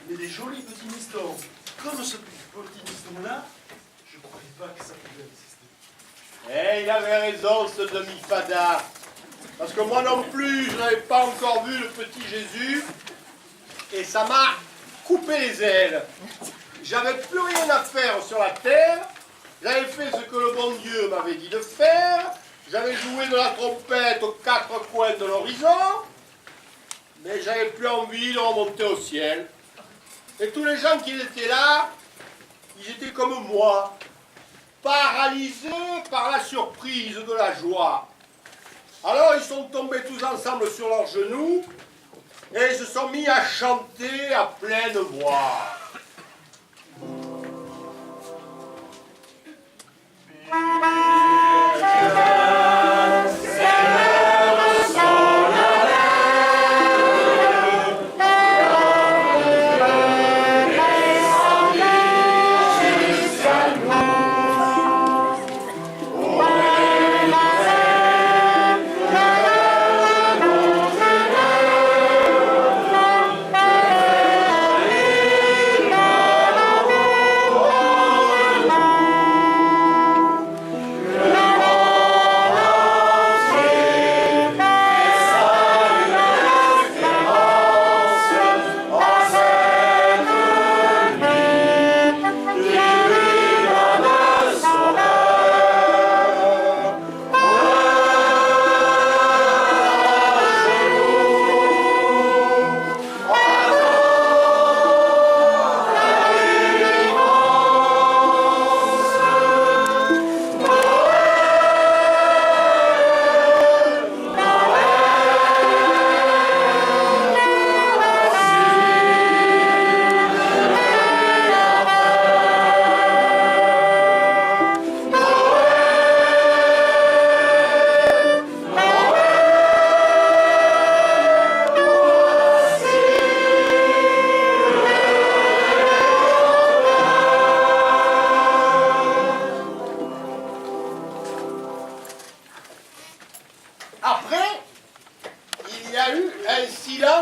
Mais des jolis petits mistons. Comme ce petit miston-là, je ne croyais pas que ça pouvait exister. Eh, il avait raison, ce demi-fada. Parce que moi non plus, je n'avais pas encore vu le petit Jésus. Et ça m'a coupé les ailes. J'avais plus rien à faire sur la terre. J'avais fait ce que le bon Dieu m'avait dit de faire. J'avais joué de la trompette aux quatre coins de l'horizon. Mais j'avais plus envie de remonter au ciel. Et tous les gens qui étaient là, ils étaient comme moi, paralysés par la surprise de la joie. Alors ils sont tombés tous ensemble sur leurs genoux et ils se sont mis à chanter à pleine voix.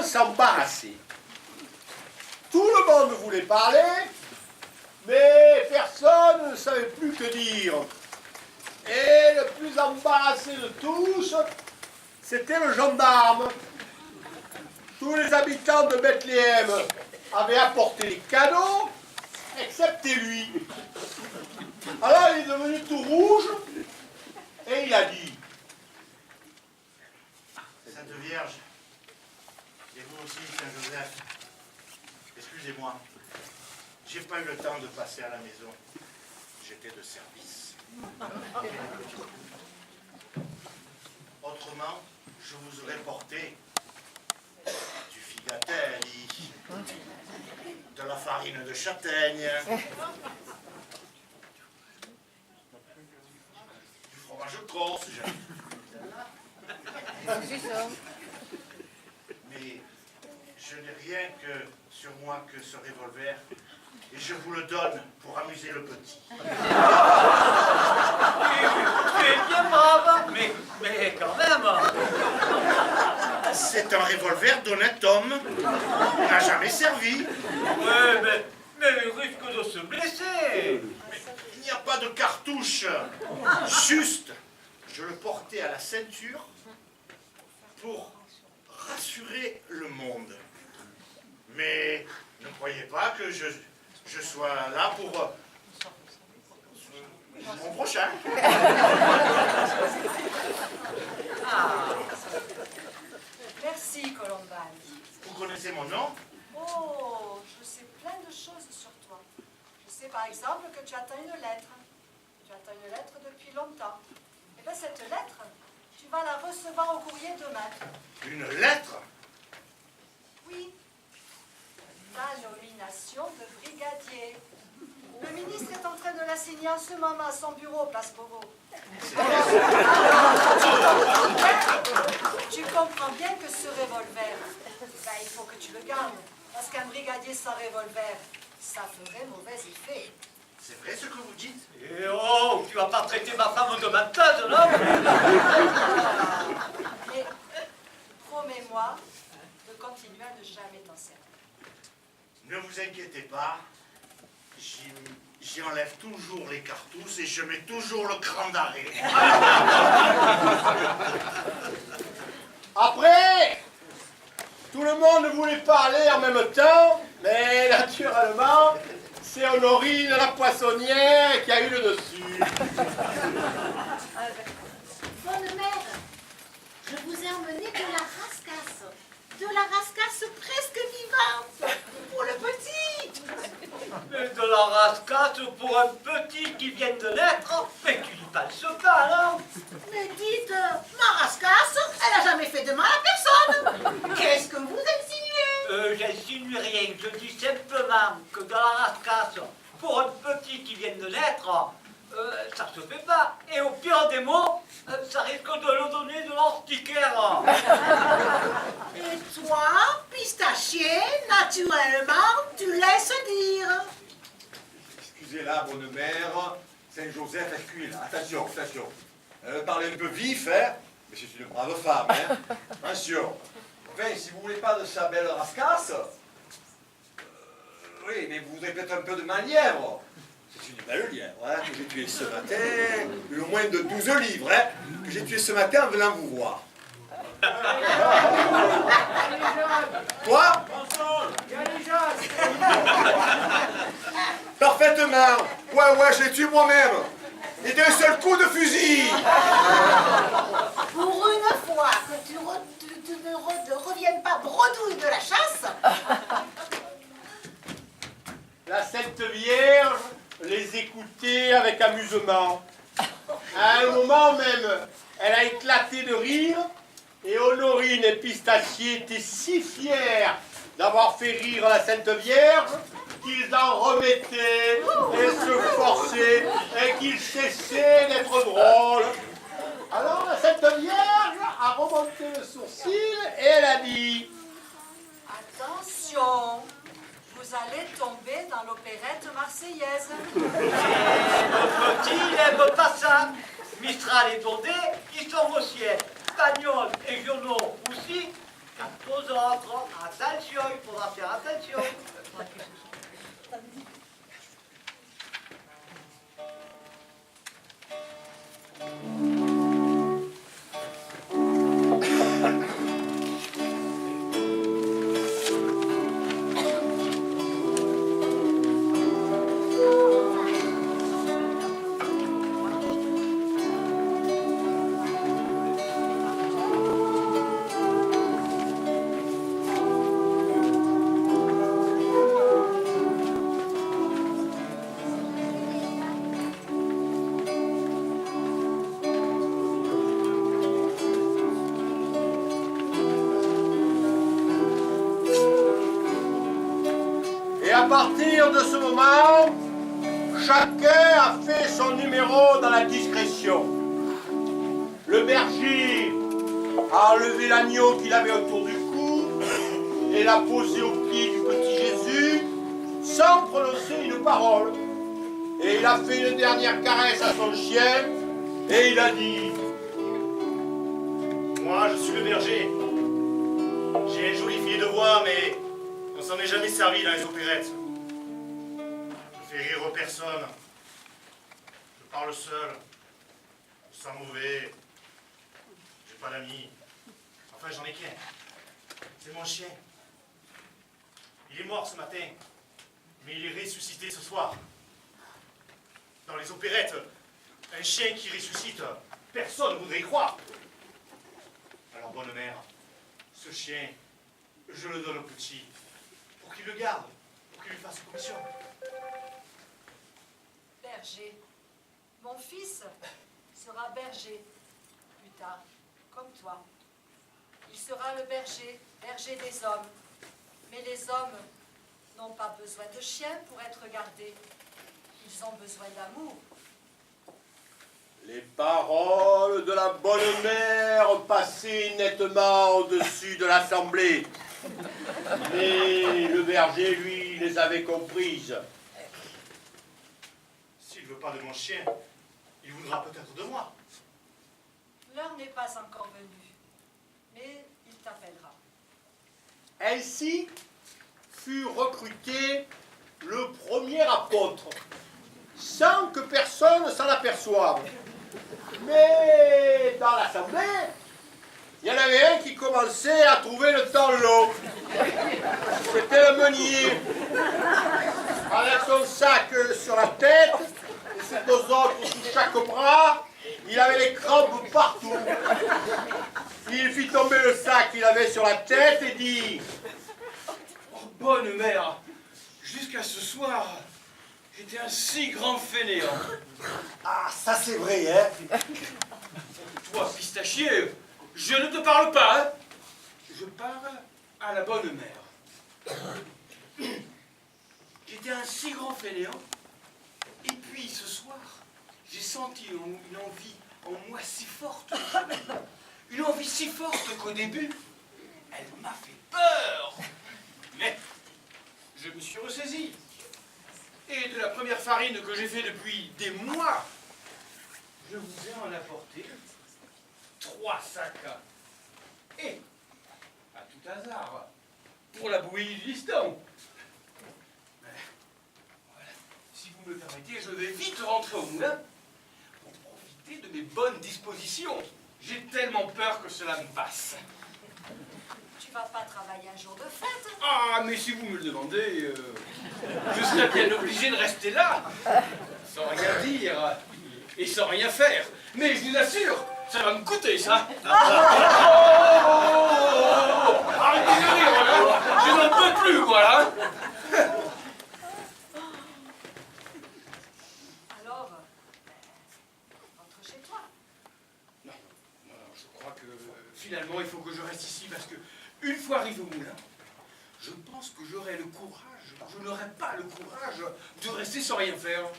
gens s'embarrassaient. Tout le monde voulait parler, mais personne ne savait plus que dire. Et le plus embarrassé de tous, c'était le gendarme. Tous les habitants de Bethléem avaient apporté les cadeaux, excepté lui. Alors il est devenu tout rouge, et il a dit: Sainte Vierge, et vous aussi, Saint Joseph, excusez-moi, j'ai pas eu le temps de passer à la maison. J'étais de service. Autrement, je vous aurais porté du figatelli, de la farine de châtaigne, du fromage corse. Mais je n'ai rien que sur moi que ce revolver, et je vous le donne pour amuser le petit. Tu es bien brave, mais quand même. C'est un revolver d'honnête homme. Il n'a jamais servi. Ouais, mais il risque de se blesser. Il n'y a pas de cartouche. Juste, je le portais à la ceinture pour rassurer le monde. Mais ne croyez pas que je sois là pour mon prochain. Merci, Colombane. Vous connaissez mon nom? Oh, je sais plein de choses sur toi. Je sais par exemple que tu attends une lettre. Tu attends une lettre depuis longtemps. Et bien cette lettre, tu vas la recevoir au courrier demain. Une lettre? Oui. Ta nomination de brigadier. Le ministre est en train de la signer en ce moment à son bureau, place Beauvau. Tu comprends bien que ce revolver, il faut que tu le gardes. Parce qu'un brigadier sans revolver, ça ferait mauvais effet. C'est vrai ce que vous dites? Et oh, tu vas pas traiter ma femme de menteuse, non? Mais promets-moi de continuer à ne jamais t'en servir. Ne vous inquiétez pas, j'y enlève toujours les cartouches et je mets toujours le cran d'arrêt. Après, tout le monde voulait parler en même temps, mais naturellement, c'est Honorine, la poissonnière, qui a eu le dessus. Bonne mère, je vous ai emmené de la rascasse. De la rascasse presque vivante. Pour le petit. Mais de la rascasse pour un petit qui vient de naître? Mais tu n'y penses pas, non? Mais dites, ma rascasse, elle n'a jamais fait de mal à personne. Qu'est-ce que vous insinuez? J'insinue rien, je dis simplement que de la rascasse pour un petit qui vient de naître, ça se fait pas. Et au pire des mots, ça risque de le donner de l'antiquaire. Et toi, pistachier, naturellement, tu laisses dire. Excusez-la, bonne mère. Saint-Joseph, excusez-la. Attention, attention. Parlez un peu vif, hein. Mais c'est une brave femme, hein. Attention. Enfin, si vous voulez pas de sa belle rascasse, oui, mais vous avez peut-être un peu de manière. C'est une belle lièvre, hein, que j'ai tuée ce matin, le moins de 12 livres, hein, que j'ai tuée ce matin en venant vous voir. Quoi? Parfaitement. Ouais, je l'ai tué moi-même. Et d'un seul coup de fusil. Pour une fois que tu ne reviennes pas bredouille de la chasse. La Sainte Vierge les écoutait avec amusement. À un moment même, elle a éclaté de rire, et Honorine et Pistachier étaient si fiers d'avoir fait rire la Sainte Vierge qu'ils en remettaient et se forçaient et qu'ils cessaient d'être drôles. Alors la Sainte Vierge a remonté le sourcil et elle a dit: Attention, vous allez tomber dans l'opérette marseillaise. Le petit, il n'aime pas ça. Mistral et Daudet, ils sont au ciel. Pagnol et Giono aussi. Aux autres, attention, il faudra faire attention. À partir de ce moment, chacun a fait son numéro dans la discrétion. Le berger a enlevé l'agneau qu'il avait autour du cou et l'a posé au pied du petit Jésus sans prononcer une parole. Et il a fait une dernière caresse à son chien et il a dit: Moi, je suis le berger. J'ai une jolie fille de voix, mais on s'en est jamais servi dans les opérettes. Je fais rire personne. Je parle seul. Je sens mauvais. J'ai pas d'amis. Enfin, j'en ai qu'un. C'est mon chien. Il est mort ce matin, mais il est ressuscité ce soir. Dans les opérettes, un chien qui ressuscite, personne ne voudrait y croire. Alors, bonne mère, ce chien, je le donne au petit, pour qu'il le garde, pour qu'il lui fasse commission. Berger. Mon fils sera berger plus tard, comme toi. Il sera le berger, berger des hommes. Mais les hommes n'ont pas besoin de chiens pour être gardés. Ils ont besoin d'amour. Les paroles de la bonne mère passaient nettement au-dessus de l'assemblée. Mais le berger, lui, les avait comprises. S'il ne veut pas de mon chien, il voudra peut-être de moi. L'heure n'est pas encore venue, mais il t'appellera. Ainsi fut recruté le premier apôtre, sans que personne s'en aperçoive. Mais dans l'assemblée, il y en avait un qui commençait à trouver le temps long. C'était le meunier, avec son sac sur la tête, et ses deux autres sous chaque bras. Il avait les crampes partout. Il fit tomber le sac qu'il avait sur la tête et dit: Oh, bonne mère, jusqu'à ce soir, j'étais un si grand fainéant. Ah, ça c'est vrai, hein? Toi, pistachier, je ne te parle pas, hein? Je parle à la bonne mère. J'étais un si grand fainéant, et puis ce soir, j'ai senti une envie en moi si forte. Une envie si forte qu'au début, elle m'a fait peur. Mais je me suis ressaisi. Et de la première farine que j'ai fait depuis des mois, je vous ai en apporté 3 sacs. Et, à tout hasard, pour la bouillie du liston. Mais, voilà, si vous me le permettez, je vais vite rentrer au moulin pour profiter de mes bonnes dispositions. J'ai tellement peur que cela me passe. Tu vas pas travailler un jour de fête? Ah, mais si vous me le demandez, je serais bien obligé de rester là, sans rien dire et sans rien faire. Mais je vous assure, ça va me coûter, ça. Oh, arrêtez de rire, voilà. Je n'en peux plus, voilà. Alors, rentre chez toi. Non, je crois que finalement, il faut que je reste ici parce que une fois arrivé au moulin, je pense que j'aurai le courage, je n'aurai pas le courage de rester sans rien faire.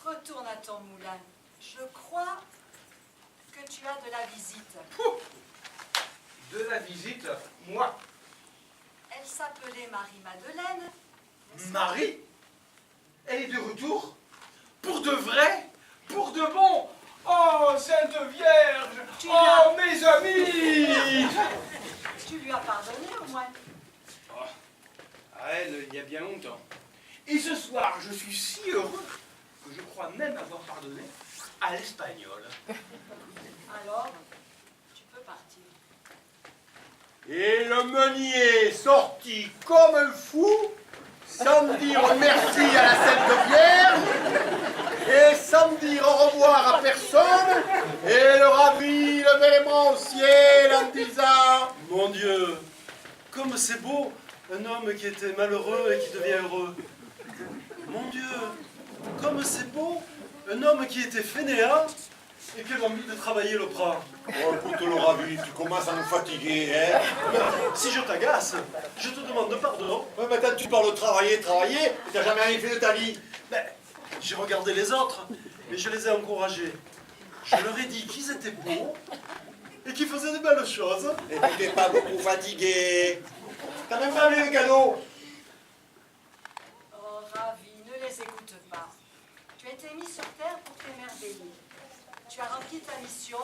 Retourne à ton moulin. Je crois que tu as de la visite. Pouh. De la visite, moi. Elle s'appelait Marie-Madeleine. Marie? Elle est de retour? Pour de vrai? Pour de bon? Oh, Sainte Vierge! Oh, mes amis! lui as pardonné au moins. À elle, il y a bien longtemps. Et ce soir, je suis si heureux que je crois même avoir pardonné à l'Espagnol. Alors, tu peux partir. Et le meunier sortit comme un fou, sans dire merci à la Sainte Vierge, et sans dire au revoir à personne, et le rabbi levait les bras au ciel en disant « Mon Dieu, comme c'est beau, un homme qui était malheureux et qui devient heureux. Mon Dieu, comme c'est beau, un homme qui était fainéant et qui avait envie de travailler le bras. Oh, écoute, le rabbi, tu commences à nous fatiguer, hein. Si je t'agace, je te demande pardon. Ouais, maintenant, tu parles de travailler, et t'as jamais rien fait de ta vie. Ben, j'ai regardé les autres, mais je les ai encouragés. Je leur ai dit qu'ils étaient beaux et qu'ils faisaient de belles choses. Et tu t'es pas beaucoup fatigué. T'as même pas vu le cadeau. Oh, Ravi, ne les écoute pas. Tu as été mis sur terre pour t'émerveiller. Tu as rempli ta mission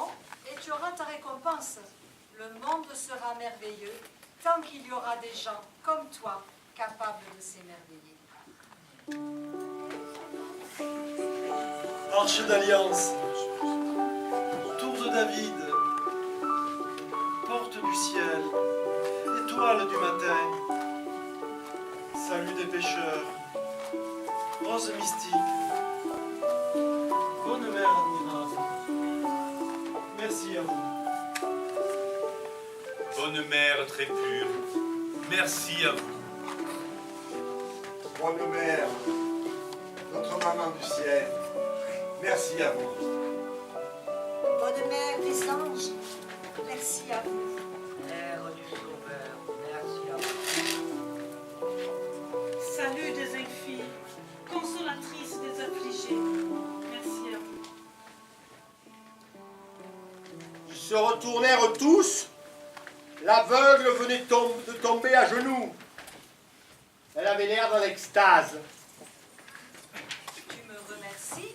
et tu auras ta récompense. Le monde sera merveilleux tant qu'il y aura des gens comme toi capables de s'émerveiller. Arche d'alliance, tour de David, porte du ciel, étoile du matin, salut des pécheurs, rose mystique, bonne mère admirable, merci à vous. Bonne mère très pure, merci à vous. Bonne mère, notre maman du ciel, merci à vous. Bonne mère des anges, merci à vous. Mère du Sauveur, merci à vous. Salut des infirmes, consolatrice des affligés, merci à vous. Ils se retournèrent tous. L'aveugle venait de tomber à genoux. Elle avait l'air dans l'extase. Tu me remercies,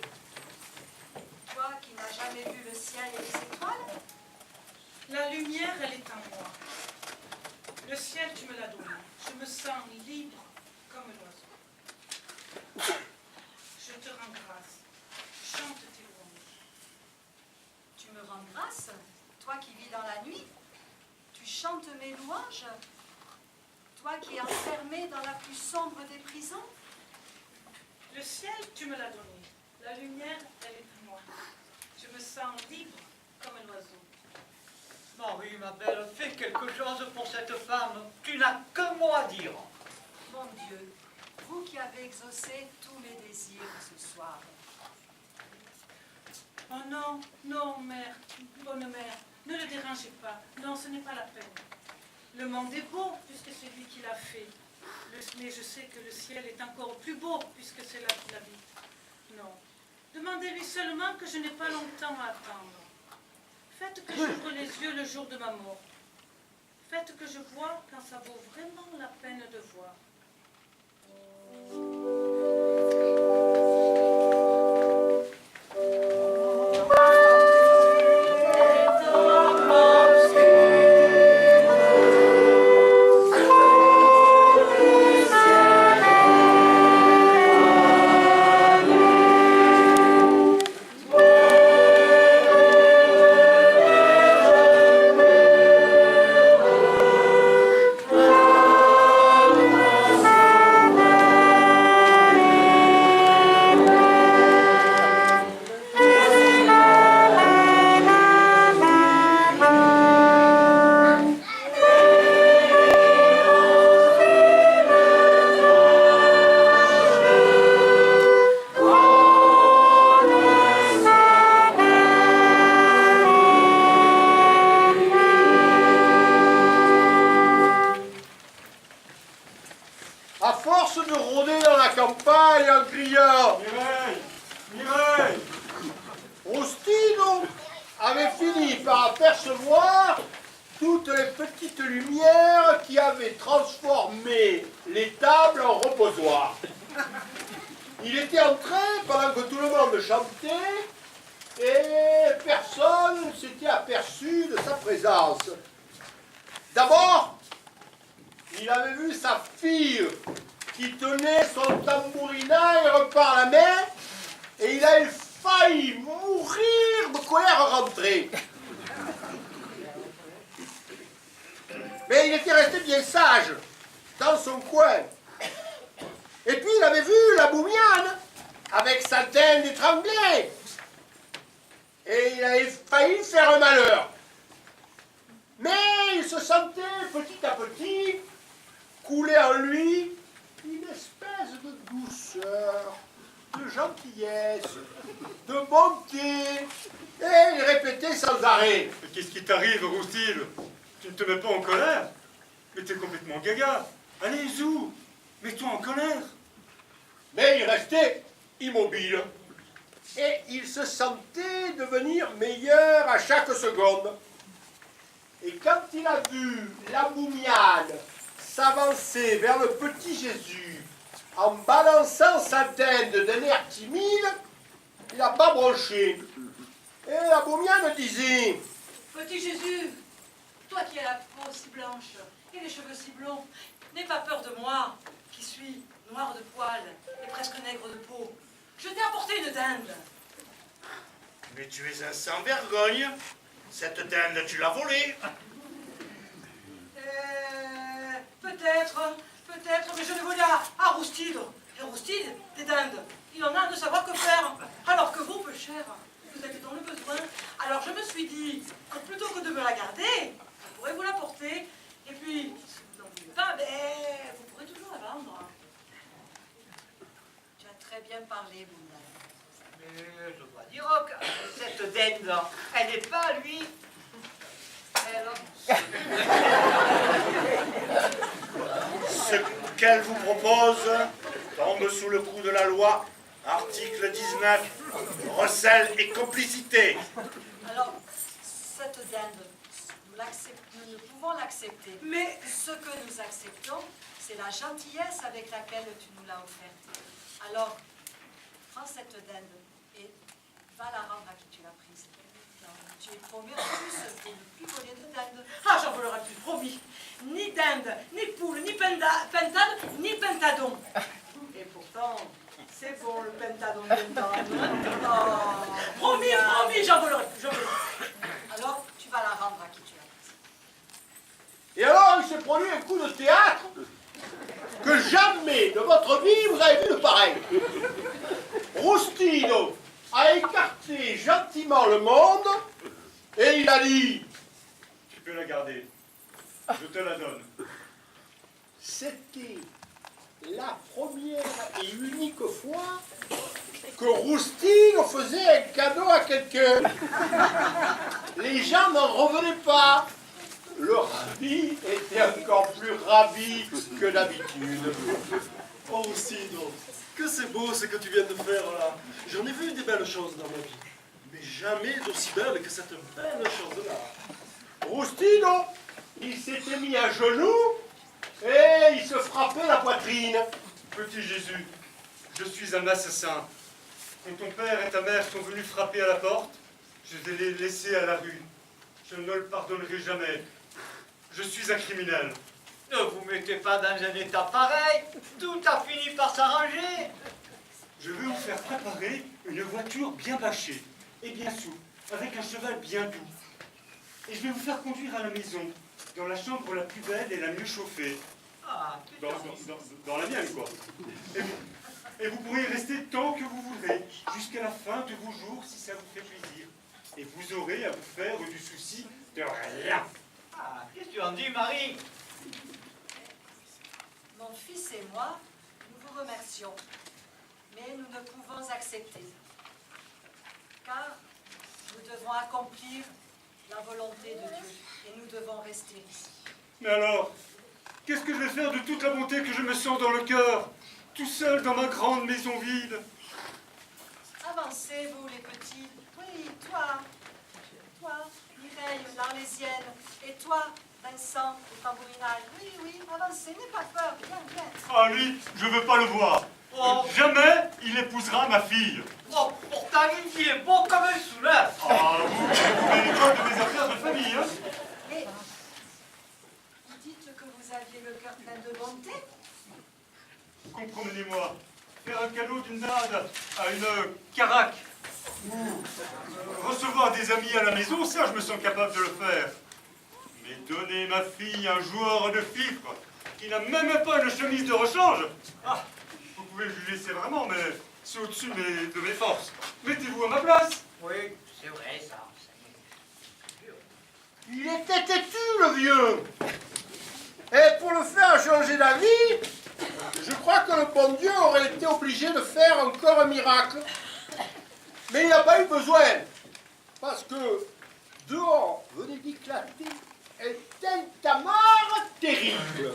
toi qui n'as jamais vu le ciel et les étoiles. La lumière, elle est en moi. Le ciel, tu me l'as donné. Je me sens libre comme l'oiseau. Je te rends grâce. Chante tes louanges. Tu me rends grâce, toi qui vis dans la nuit. Tu chantes mes louanges, toi qui es enfermé dans la plus sombre des prisons. Le ciel, tu me l'as donné. La lumière, elle est en moi. Je me sens libre comme l'oiseau. Marie, ma belle, fais quelque chose pour cette femme. Tu n'as que moi à dire. Mon Dieu, vous qui avez exaucé tous mes désirs ce soir. Oh non, non, mère, bonne mère, ne le dérangez pas. Non, ce n'est pas la peine. Le monde est beau, puisque c'est lui qui l'a fait. Mais je sais que le ciel est encore plus beau, puisque c'est là qu'il habite. Non, demandez-lui seulement que je n'ai pas longtemps à attendre. Faites que j'ouvre les yeux le jour de ma mort. Faites que je vois quand ça vaut vraiment la peine de voir. À force de rôder dans la campagne en criant Mireille, Mireille, Faustino avait fini par apercevoir toutes les petites lumières qui avaient transformé les tables en reposoir. Il était entré pendant que tout le monde chantait et personne ne s'était aperçu de sa présence. D'abord, il avait vu sa fille qui tenait son tambourinaire par la main et il a failli mourir de colère rentrée. Mais il était resté bien sage dans son coin. Et puis il avait vu la Boumiane avec sa dinde étranglée. Et il avait failli faire un malheur. Mais il se sentait petit à petit couler en lui une espèce de douceur, de gentillesse, de bonté. Et il répétait sans arrêt. Mais qu'est-ce qui t'arrive, Roustille? Tu ne te mets pas en colère? Mais t'es complètement gaga. Allez, Zou, mets-toi en colère. Mais il restait immobile. Et il se sentait devenir meilleur à chaque seconde. Et quand il a vu la Boumiane s'avancer vers le petit Jésus en balançant sa dinde d'un air timide, il n'a pas bronché. Et la Boumiane disait: Petit Jésus, toi qui as la peau si blanche et les cheveux si blonds, n'aie pas peur de moi, qui suis noir de poils et presque nègre de peau. Je t'ai apporté une dinde. Mais tu es un sans-vergogne. Cette dinde, tu l'as volée. Peut-être, mais je l'ai volé à Roustide. Et Roustide, des dindes, il en a de savoir que faire. Alors que vous, peu cher, vous êtes dans le besoin. Alors je me suis dit que plutôt que de me la garder, je pourrais vous la porter. Et puis, si vous n'en voulez pas, ben, vous pourrez toujours la vendre. Tu as très bien parlé, Bouna. Mais je dois dire que cette dinde, elle n'est pas à lui. Ce qu'elle vous propose tombe sous le coup de la loi. Article 19, recel et complicité. Alors, cette dinde, nous ne pouvons l'accepter. Mais ce que nous acceptons, c'est la gentillesse avec laquelle tu nous l'as offerte. Alors, prends cette dinde et va la rendre à qui tu l'as prise. Tu es promis en plus de ne plus voler de dinde. Ah, j'en volerai plus, promis. Ni dinde, ni poule, ni pentade, ni pentadon. Et pourtant, c'est bon le pentadon promis, j'en volerai plus, Alors, tu vas la rendre à qui tu l'as prise. Et alors, il s'est produit un coup de théâtre que jamais de votre vie vous avez vu de pareil. Roustino a écarté gentiment le monde et il a dit: Tu peux la garder. Je te la donne. C'était la première et unique fois que Roustino faisait un cadeau à quelqu'un. Les gens n'en revenaient pas. Le rabbi était encore plus ravi que d'habitude. Oh, Roustino, que c'est beau ce que tu viens de faire là. J'en ai vu des belles choses dans ma vie, mais jamais d'aussi belle que cette belle chose-là. Roustino, il s'était mis à genoux et il se frappait la poitrine. Petit Jésus, je suis un assassin. Quand ton père et ta mère sont venus frapper à la porte, je les ai laissés à la rue. Je ne le pardonnerai jamais. Je suis un criminel. Ne vous mettez pas dans un état pareil. Tout a fini par s'arranger. Je vais vous faire préparer une voiture bien bâchée et bien souple, avec un cheval bien doux. Et je vais vous faire conduire à la maison, dans la chambre la plus belle et la mieux chauffée. Ah, Dans la mienne, quoi. Et vous pourrez y rester tant que vous voudrez, jusqu'à la fin de vos jours, si ça vous fait plaisir. Et vous aurez à vous faire du souci de rien. ah, qu'est-ce que tu en dis, Marie? Mon fils et moi, nous vous remercions, mais nous ne pouvons accepter, car nous devons accomplir la volonté de Dieu, et nous devons rester ici. Mais alors, qu'est-ce que je vais faire de toute la bonté que je me sens dans le cœur, tout seul dans ma grande maison vide? Avancez, vous les petits. Oui, toi, Mireille, l'Arlésienne, et toi, Vincent, le tambourinage. Oui, avancez, n'aie pas peur, viens. Ah lui, je veux pas le voir. Oh. Jamais il épousera ma fille. Oh, pourtant, il est beau comme un souleur. Ah, vous voulez quoi de mes affaires de famille, hein? Mais vous dites que vous vous aviez le cœur plein de bonté. Comprenez-moi, faire un cadeau d'une dinde à une caraque, recevoir des amis à la maison, ça je me sens capable de le faire. Mais donner ma fille à un joueur de fifre qui n'a même pas une chemise de rechange, ah, vous pouvez juger sévèrement, mais c'est au-dessus de mes forces. Mettez-vous à ma place. Oui, c'est vrai ça. Il était têtu, le vieux. Et pour le faire changer d'avis, je crois que le bon Dieu aurait été obligé de faire encore un miracle. Mais il n'a pas eu besoin. Parce que dehors venait d'éclater un tintamarre terrible.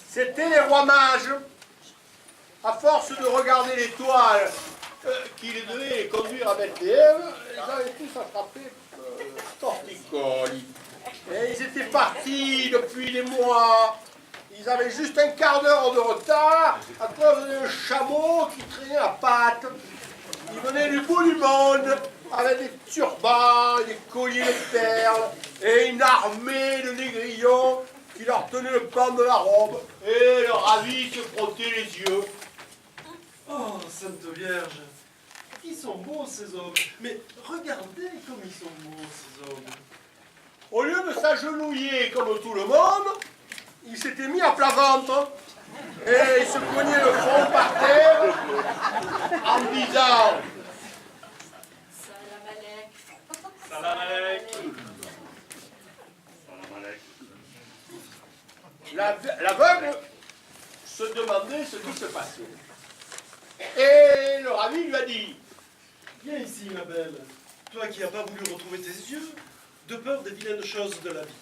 C'était les rois mages. À force de regarder l'étoile qui les devait conduire à Bethléem, ils avaient tous attrapé torticolis. Et ils étaient partis depuis des mois. Ils avaient juste un quart d'heure de retard à cause d'un chameau qui traînait la patte. Ils venaient du bout du monde avec des turbans, des colliers de perles et une armée de négrillons qui leur tenaient le pan de la robe et le ravis se frottaient les yeux. Oh, Sainte Vierge, ils sont beaux ces hommes. Mais regardez comme ils sont beaux ces hommes. Au lieu de s'agenouiller comme tout le monde, il s'était mis à plat ventre et il se cognait le front par terre en disant Salam alek. Salam alek. L'aveugle se demandait ce qui se passait. Et le ravi lui a dit: Viens ici, ma belle. Toi qui n'as pas voulu retrouver tes yeux, de peur des vilaines choses de la vie.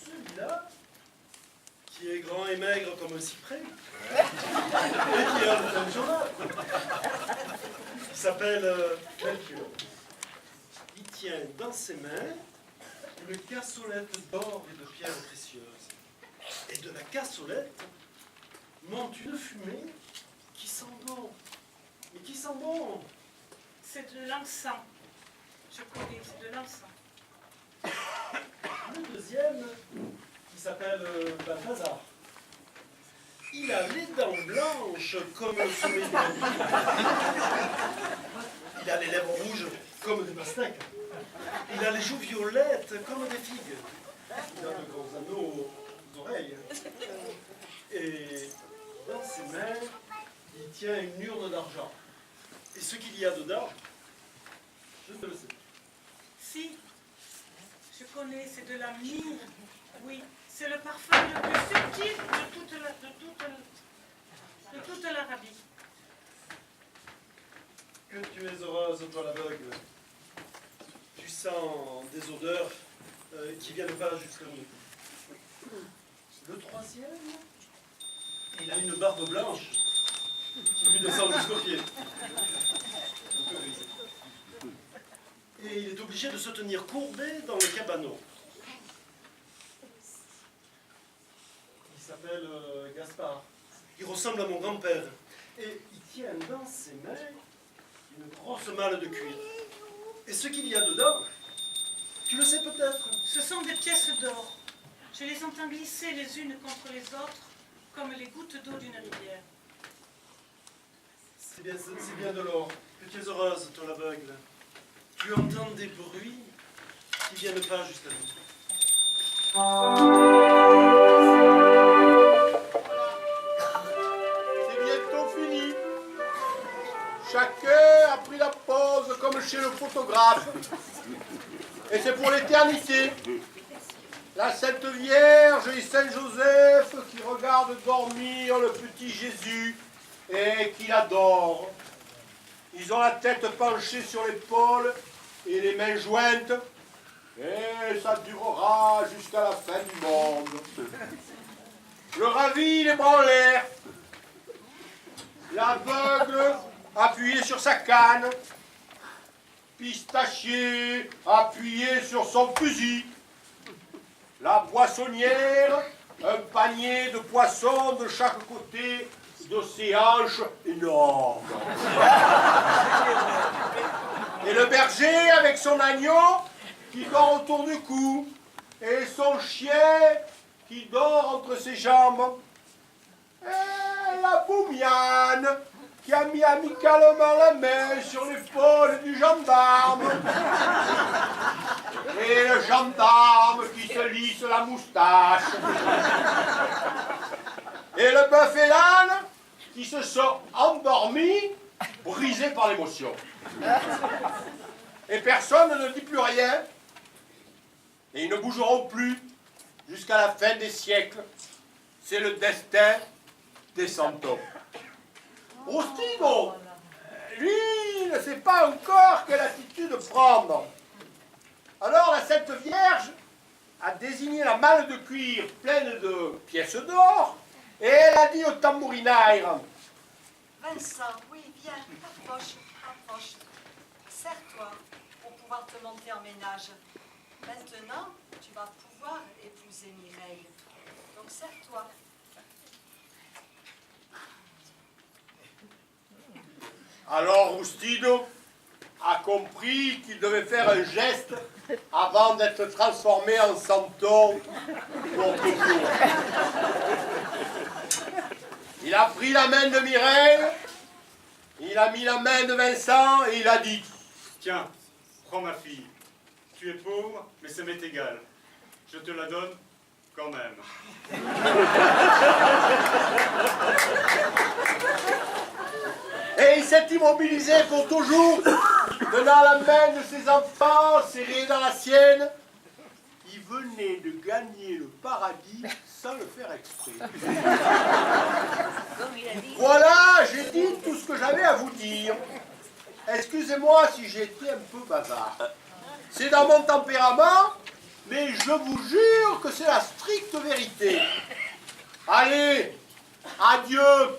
Celui-là, qui est grand et maigre comme un cyprès, et qui a un journal, il s'appelle Melchior. Il tient dans ses mains une cassolette d'or et de pierres précieuses. Et de la cassolette monte une fumée qui sent bon. Mais qui sent bon. C'est de l'encens. Je connais, c'est de l'encens. Le deuxième, qui s'appelle Balthazar, il a les dents blanches comme le sommet de la vie. Il a les lèvres rouges comme des pastèques. Il a les joues violettes comme des figues. Il a de grands anneaux aux oreilles. Et dans ses mains, il tient une urne d'argent. Et ce qu'il y a dedans, je ne le sais pas. Si, je connais, c'est de la myrrhe. Oui, c'est le parfum le plus subtil de toute l'Arabie. Que tu es heureuse, toi l'aveugle. Tu sens des odeurs qui viennent pas jusqu'à nous. Le troisième, il a une barbe blanche qui lui descend jusqu'aux pieds. Et il est obligé de se tenir courbé dans le cabanon. Il s'appelle Gaspard. Il ressemble à mon grand-père. Et il tient dans ses mains une grosse malle de cuir. Et ce qu'il y a dedans, Tu le sais peut-être. Ce sont des pièces d'or. Je les entends glisser les unes contre les autres, comme les gouttes d'eau d'une rivière. C'est bien de l'or. Que tu es heureuse, toi l'aveugle. Tu entends des bruits qui viennent pas jusqu'à nous. C'est bientôt fini. Chacun a pris la pose comme chez le photographe. Et c'est pour l'éternité. La Sainte Vierge et Saint Joseph qui regardent dormir le petit Jésus et qui l'adorent. Ils ont la tête penchée sur l'épaule et les mains jointes. Et ça durera jusqu'à la fin du monde. Le ravi, les bras en l'air. L'aveugle appuyé sur sa canne. Pistachier appuyé sur son fusil. La poissonnière, un panier de poissons de chaque côté de ses hanches énormes. Et le berger avec son agneau qui dort autour du cou. Et son chien qui dort entre ses jambes. Et la boumiane qui a mis amicalement la main sur l'épaule du gendarme. Et le gendarme qui se lisse la moustache. Et le bœuf et l'âne qui se sont endormis, brisés par l'émotion. Et personne ne dit plus rien. Et ils ne bougeront plus jusqu'à la fin des siècles. C'est le destin des centaures. Rustino, lui, ne sait pas encore quelle attitude prendre. Alors la Sainte Vierge a désigné la malle de cuir pleine de pièces d'or et elle a dit au tambourinaire: Vincent, oui, viens, approche, approche. Serre-toi pour pouvoir te monter en ménage. Maintenant, tu vas pouvoir épouser Mireille. Donc serre-toi. Alors Rustino a compris qu'il devait faire un geste avant d'être transformé en santon pour toujours. Il a pris la main de Mireille, il a mis la main de Vincent et il a dit: Tiens, prends ma fille. Tu es pauvre, mais ça m'est égal. Je te la donne quand même. Et il s'est immobilisé pour toujours, tenant la main de ses enfants serrée dans la sienne. Il venait de gagner le paradis sans le faire exprès. Voilà, j'ai dit tout ce que j'avais à vous dire. Excusez-moi si j'ai été un peu bavard. C'est dans mon tempérament, mais je vous jure que c'est la stricte vérité. Allez, adieu.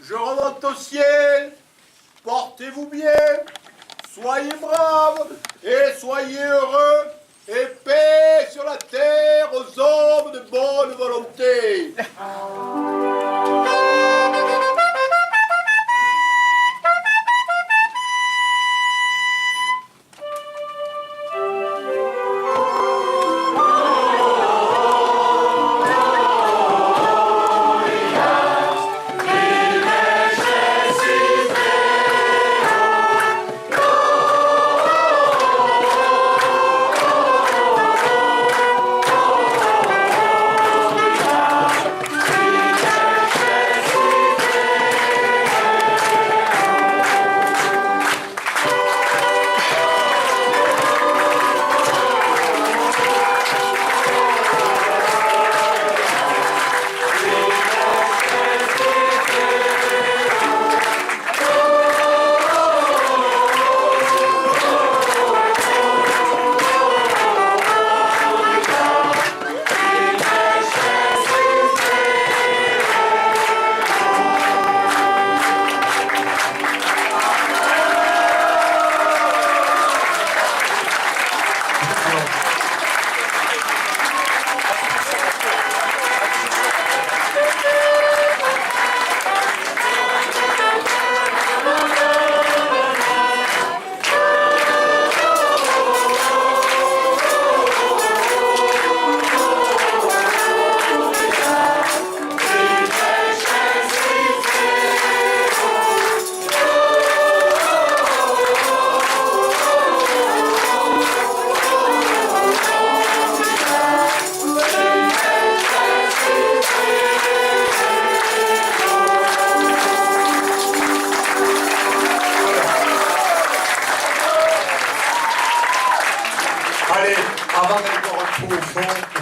Je remonte au ciel, portez-vous bien, soyez braves et soyez heureux, et paix sur la terre aux hommes de bonne volonté.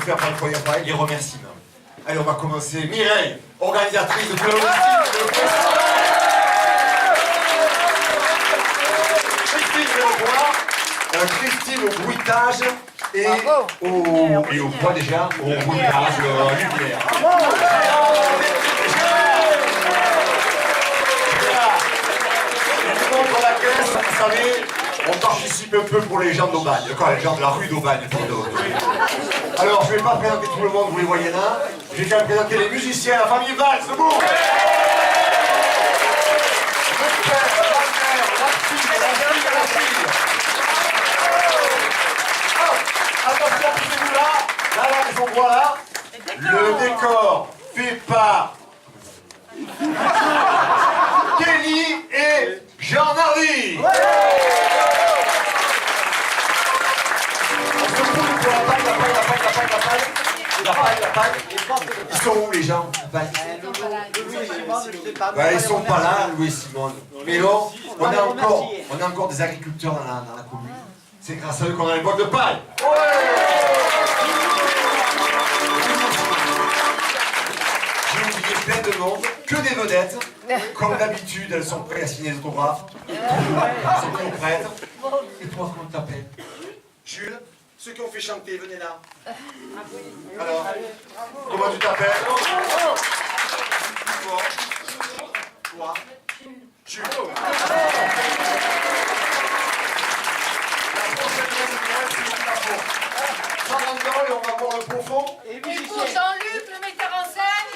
faire par les remerciements. Allez, on va commencer. Mireille, organisatrice de tout le Christine au bruitage et au quoi déjà? Au bruitage, lumière. Pour la caisse, vous savez, on participe un peu pour les gens d'Aubagne, les gens de la rue d'Aubagne. Alors, je ne vais pas présenter tout le monde, vous les voyez là. Je vais quand même présenter les musiciens, la famille Valls, debout. Attention, poussez-vous là, ils sont voilà. Le décor fait par Kelly et Jean-Marie. La paille. Ils sont où les gens? Ils sont pas là, Louis et Simone. Mais non, on a encore des agriculteurs dans la commune. C'est grâce à eux qu'on a les boîtes de paille. J'ai oublié plein de monde, que des vedettes. Comme d'habitude, elles sont prêtes à signer les autographes. Elles sont toutes prêtes. Et toi, comment tu t'appelles? Jules, ceux qui ont fait chanter, venez là. Alors, comment tu t'appelles? Toi, Jules. La prochaine réunion, c'est mon capot. Ça rentre et on va voir le profond. Et pour Jean-Luc, le metteur en scène,